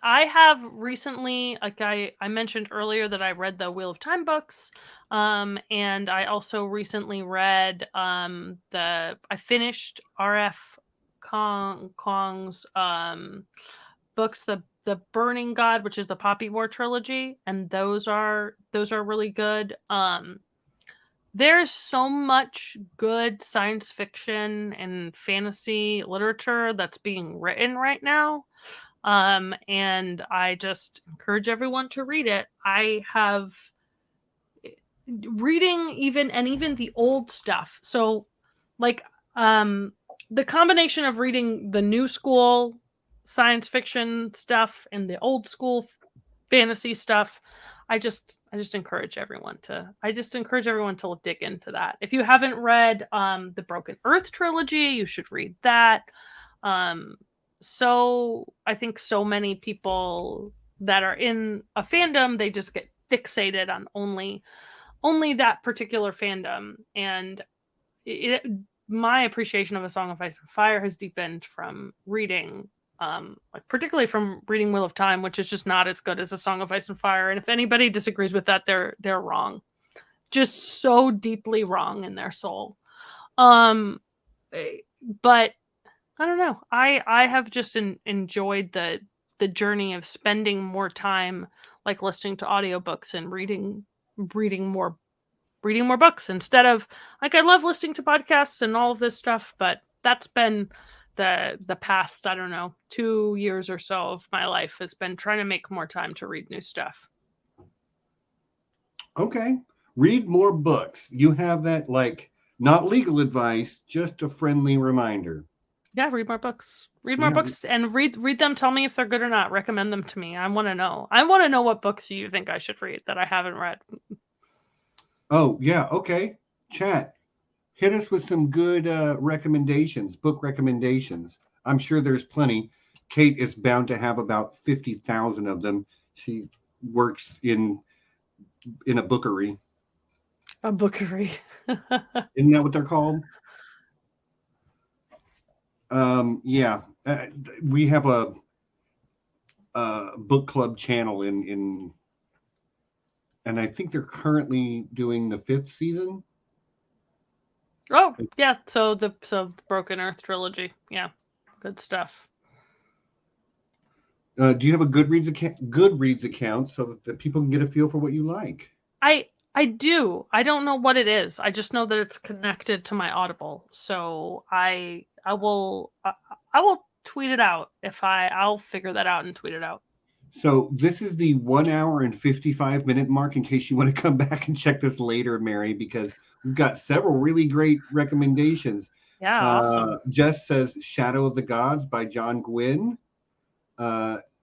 I have recently, like I mentioned earlier, that I read the Wheel of Time books, and I also recently read I finished R.F. Kong's books, the Burning God, which is the Poppy War trilogy, and those are really good. There's so much good science fiction and fantasy literature that's being written right now. And I just encourage everyone to read it. I have reading even the old stuff. So the combination of reading the new school science fiction stuff and the old school fantasy stuff, I just encourage everyone to dig into that. If you haven't read the Broken Earth trilogy, you should read that. So I think so many people that are in a fandom, they just get fixated on only that particular fandom, and my appreciation of A Song of Ice and Fire has deepened from reading, particularly from reading Wheel of Time, which is just not as good as A Song of Ice and Fire. And if anybody disagrees with that, they're wrong, just so deeply wrong in their soul. But I don't know. I have just enjoyed the journey of spending more time listening to audiobooks and reading more books instead of I love listening to podcasts and all of this stuff, but that's been the past, I don't know, 2 years or so of my life has been trying to make more time to read new stuff. Okay. Read more books. You have that, not legal advice, just a friendly reminder. Yeah, read more books. Read more books and read them. Tell me if they're good or not. Recommend them to me. I want to know. I want to know what books you think I should read that I haven't read. Oh, yeah. Okay. Chat. Hit us with some good recommendations, book recommendations. I'm sure there's plenty. Kate is bound to have about 50,000 of them. She works in a bookery. A bookery. Isn't that what they're called? Yeah. We have a book club channel in and I think they're currently doing the 5th season. Oh, yeah. So the Broken Earth trilogy. Yeah. Good stuff. Do you have a Goodreads account so that people can get a feel for what you like? I do. I don't know what it is. I just know that it's connected to my Audible. So I will tweet it out I'll figure that out and tweet it out. So this is the 1 hour and 55-minute mark in case you want to come back and check this later, Mary, because we've got several really great recommendations. Yeah, awesome. Jess says Shadow of the Gods by John Gwynne.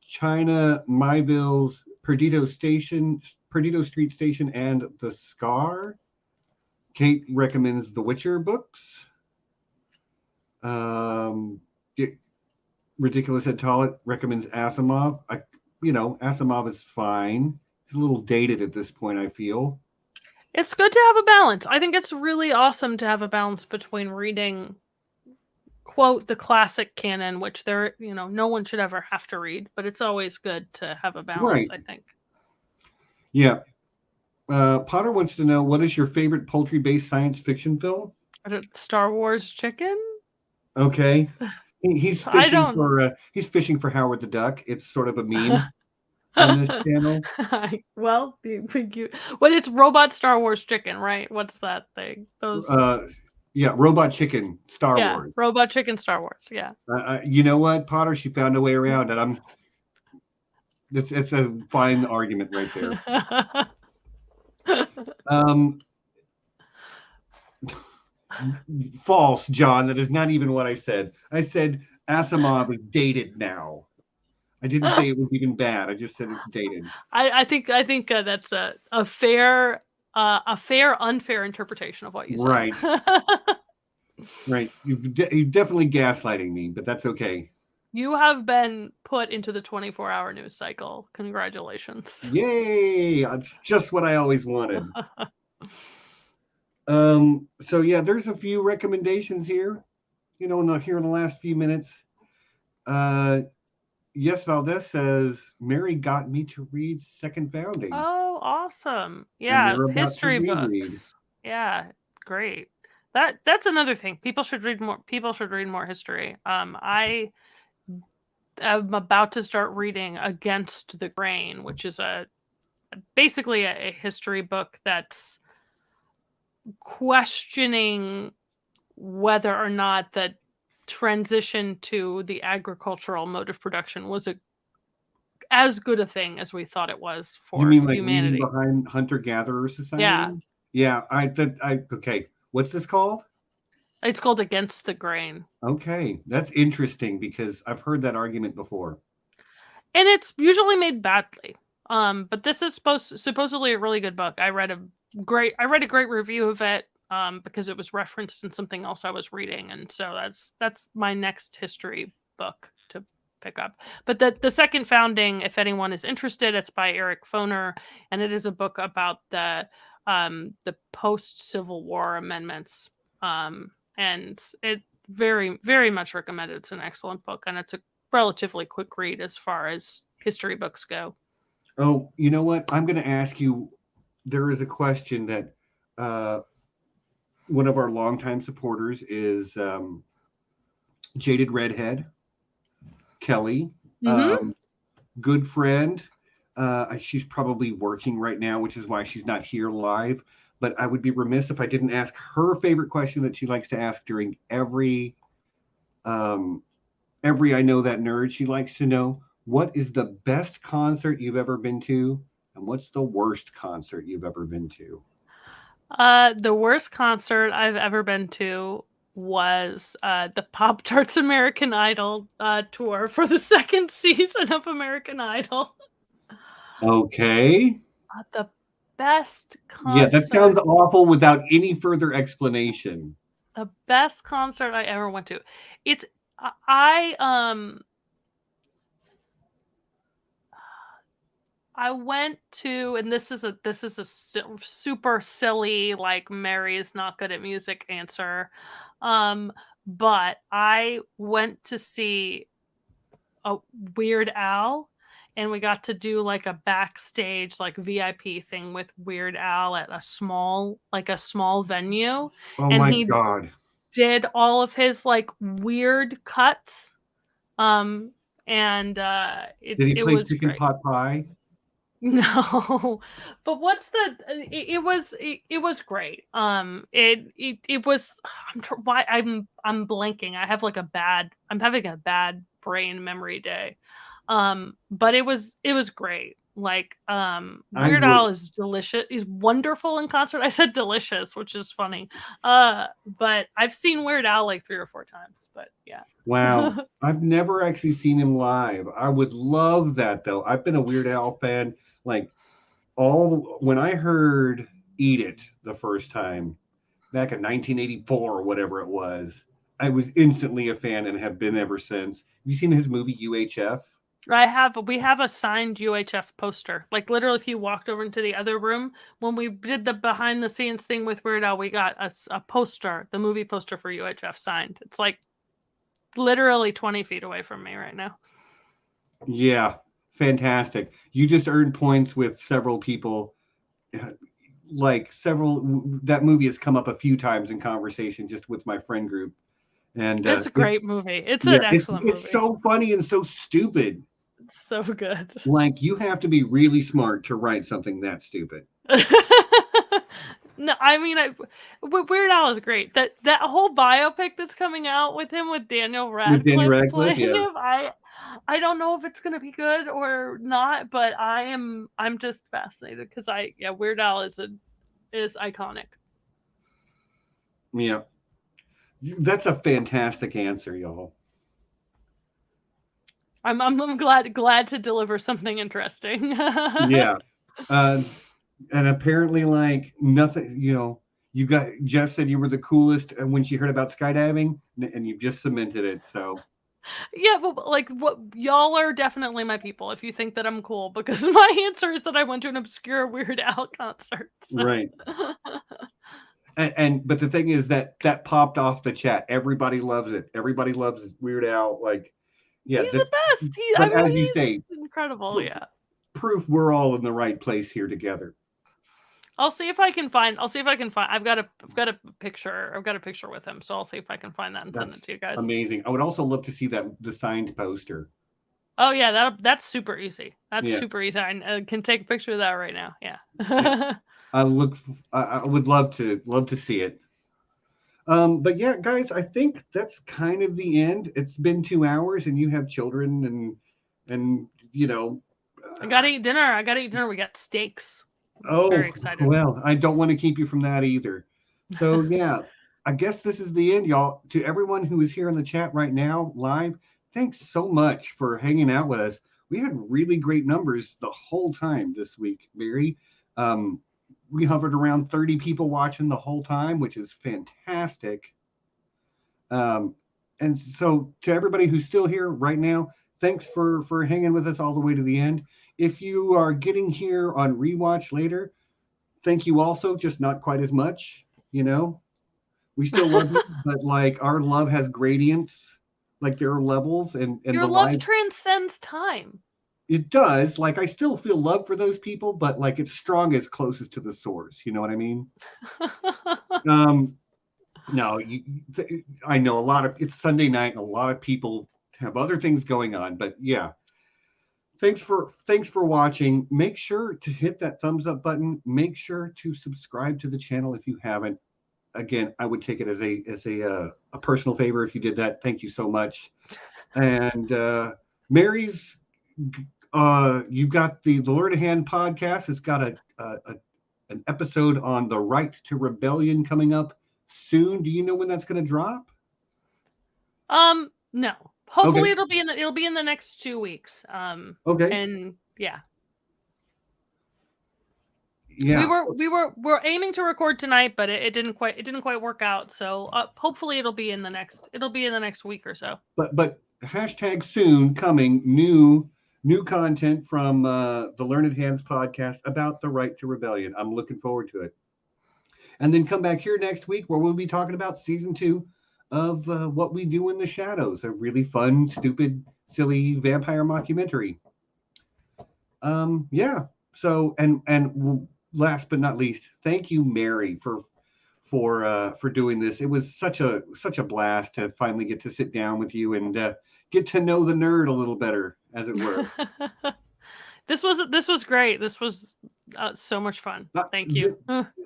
China Myville's Perdido Street Station and The Scar. Kate recommends the Witcher books. Ridiculous Ed Tollett recommends Asimov. Asimov is fine. He's a little dated at this point, I feel. It's good to have a balance. I think it's really awesome to have a balance between reading, quote, the classic canon, which no one should ever have to read, but it's always good to have a balance, right. I think. Yeah. Potter wants to know, what is your favorite poultry-based science fiction film? Star Wars Chicken? Okay. He's fishing for Howard the Duck. It's sort of a meme on this channel. Well, it's Robot Star Wars Chicken, right? What's that thing? Robot Chicken Star Wars. Robot Chicken Star Wars. Yeah. You know what, Potter? She found a way around it. It's a fine argument right there. False, John. That is not even what I said. I said Asimov is dated now. I didn't say it was even bad. I just said it's dated. I think that's a fair, unfair interpretation of what you said. Right. Right. You're definitely gaslighting me, but that's okay. You have been put into the 24-hour news cycle. Congratulations. Yay! That's just what I always wanted. So yeah, there's a few recommendations here, in the last few minutes. Yes, Valdez says, Mary got me to read Second Founding. Oh, awesome. Yeah, history books. Yeah, great. That's another thing. People should read more history. I am about to start reading Against the Grain, which is basically a history book that's questioning whether or not the transition to the agricultural mode of production was as good a thing as we thought it was for humanity. Behind hunter-gatherer society? Yeah. Okay. What's this called? It's called Against the Grain. Okay, that's interesting because I've heard that argument before. And it's usually made badly. But this is supposedly a really good book. I read a great review of it because it was referenced in something else I was reading, and so that's my next history book to pick up. But the Second Founding, if anyone is interested, it's by Eric Foner, and it is a book about the post-Civil War amendments. And it very, very much recommended. It's an excellent book, and it's a relatively quick read as far as history books go. Oh, you know what? I'm going to ask you. There is a question that one of our longtime supporters is Jaded Redhead, Kelly, good friend. She's probably working right now, which is why she's not here live. But I would be remiss if I didn't ask her favorite question that she likes to ask during every I Know That Nerd. She likes to know, what is the best concert you've ever been to? And what's the worst concert you've ever been to? The worst concert I've ever been to was the Pop-Tarts American Idol tour for the second season of American Idol. Okay. The best concert. Yeah, that sounds awful without any further explanation. The best concert I ever went to. I went to, and this is a super silly, like, Mary is not good at music answer. But I went to see a Weird Al, and we got to do like a backstage, like, VIP thing with Weird Al at a small venue. Oh, and my God. Did all of his like weird cuts. And and Did he it play was chicken great. pot pie? No, but what's the? It was great. It was. Why I'm blanking. I have like I'm having a bad brain memory day. But it was great. Like Weird Al is delicious. He's wonderful in concert. I said delicious, which is funny. But I've seen Weird Al like 3 or 4 times. But yeah. Wow. I've never actually seen him live. I would love that though. I've been a Weird Al fan like when I heard Eat It the first time back in 1984 or whatever it was, I was instantly a fan and have been ever since. Have you seen his movie UHF? We have a signed UHF poster. Like literally, if you walked over into the other room, when we did the behind the scenes thing with Weird Al, we got a poster, the movie poster for UHF signed. It's like literally 20 feet away from me right now. Yeah, fantastic. You just earned points with several people. That movie has come up a few times in conversation just with my friend group. And it's a great movie. It's an excellent movie. It's so funny and so stupid. It's so good. Like you have to be really smart to write something that stupid. No, I mean, Weird Al is great. That whole biopic that's coming out with him with Daniel Radcliffe playing him, I don't know if it's gonna be good or not, but I'm just fascinated because Weird Al is iconic. Yeah, that's a fantastic answer, y'all. I'm glad to deliver something interesting. Yeah. And apparently, like nothing, Jeff said you were the coolest when she heard about skydiving, and you've just cemented it. So, yeah, but like, what y'all are definitely my people if you think that I'm cool, because my answer is that I went to an obscure Weird Al concert. So. Right. But the thing is that popped off the chat. Everybody loves it. Everybody loves Weird Al. Like, yeah, he's the best. As you say, incredible. Yeah. Proof we're all in the right place here together. I'll see if I can find. I've got a picture. I've got a picture with him, so I'll see if I can find that and send it to you guys. Amazing. I would also love to see the signed poster. Oh yeah, that's super easy. Super easy. I can take a picture of that right now. Yeah. I would love to see it. But yeah, guys, I think that's kind of the end. It's been 2 hours, and you have children, and I gotta eat dinner. We got steaks. Oh, very excited. Well, I don't want to keep you from that either. So yeah, I guess this is the end, y'all. To everyone who is here in the chat right now, live, thanks so much for hanging out with us. We had really great numbers the whole time this week, Mary. We hovered around 30 people watching the whole time, which is fantastic. And so to everybody who's still here right now, thanks for hanging with us all the way to the end. If you are getting here on rewatch later, thank you also, just not quite as much, We still love you, but like our love has gradients, like there are levels, and your love transcends time. It does. Like I still feel love for those people, but like it's strongest closest to the source. You know what I mean? No, I know it's Sunday night and a lot of people have other things going on, but yeah. Thanks for watching. Make sure to hit that thumbs up button. Make sure to subscribe to the channel if you haven't. Again, I would take it as a personal favor if you did that. Thank you so much. And Mary's, you've got the Learned Hand podcast. It's got an episode on the right to rebellion coming up soon. Do you know when that's going to drop? No. Hopefully it'll be in the next 2 weeks. Okay. And yeah. Yeah. We're aiming to record tonight, but it didn't quite work out. So hopefully it'll be in the next week or so. But hashtag soon coming new content from the Learned Hands podcast about the right to rebellion. I'm looking forward to it. And then come back here next week where we'll be talking about season 2 of What We Do in the Shadows, a really fun, stupid, silly vampire mockumentary. Yeah. So, and last but not least, thank you, Mary, for for doing this. It was such a blast to finally get to sit down with you and get to know the nerd a little better, as it were. This was great. This was so much fun. Thank you.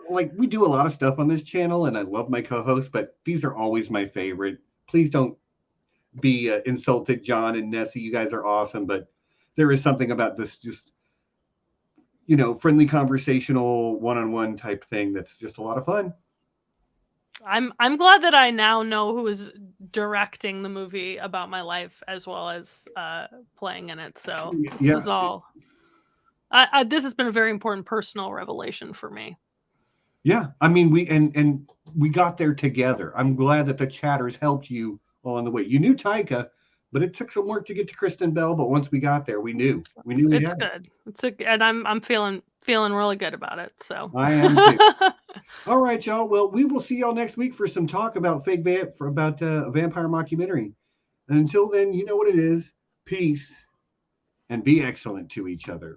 Like, we do a lot of stuff on this channel, and I love my co-hosts, but these are always my favorite. Please don't be insulted, Jon and Nessie. You guys are awesome, but there is something about this just, friendly conversational one-on-one type thing that's just a lot of fun. I'm glad that I now know who is directing the movie about my life as well as playing in it. So this is all. This has been a very important personal revelation for me. Yeah, I mean, we got there together. I'm glad that the chatters helped you along the way. You knew Taika, but it took some work to get to Kristen Bell. But once we got there, we knew it's good. And I'm feeling really good about it. So I am too. All right, y'all. Well, we will see y'all next week for some talk about a vampire mockumentary. And until then, you know what it is. Peace and be excellent to each other.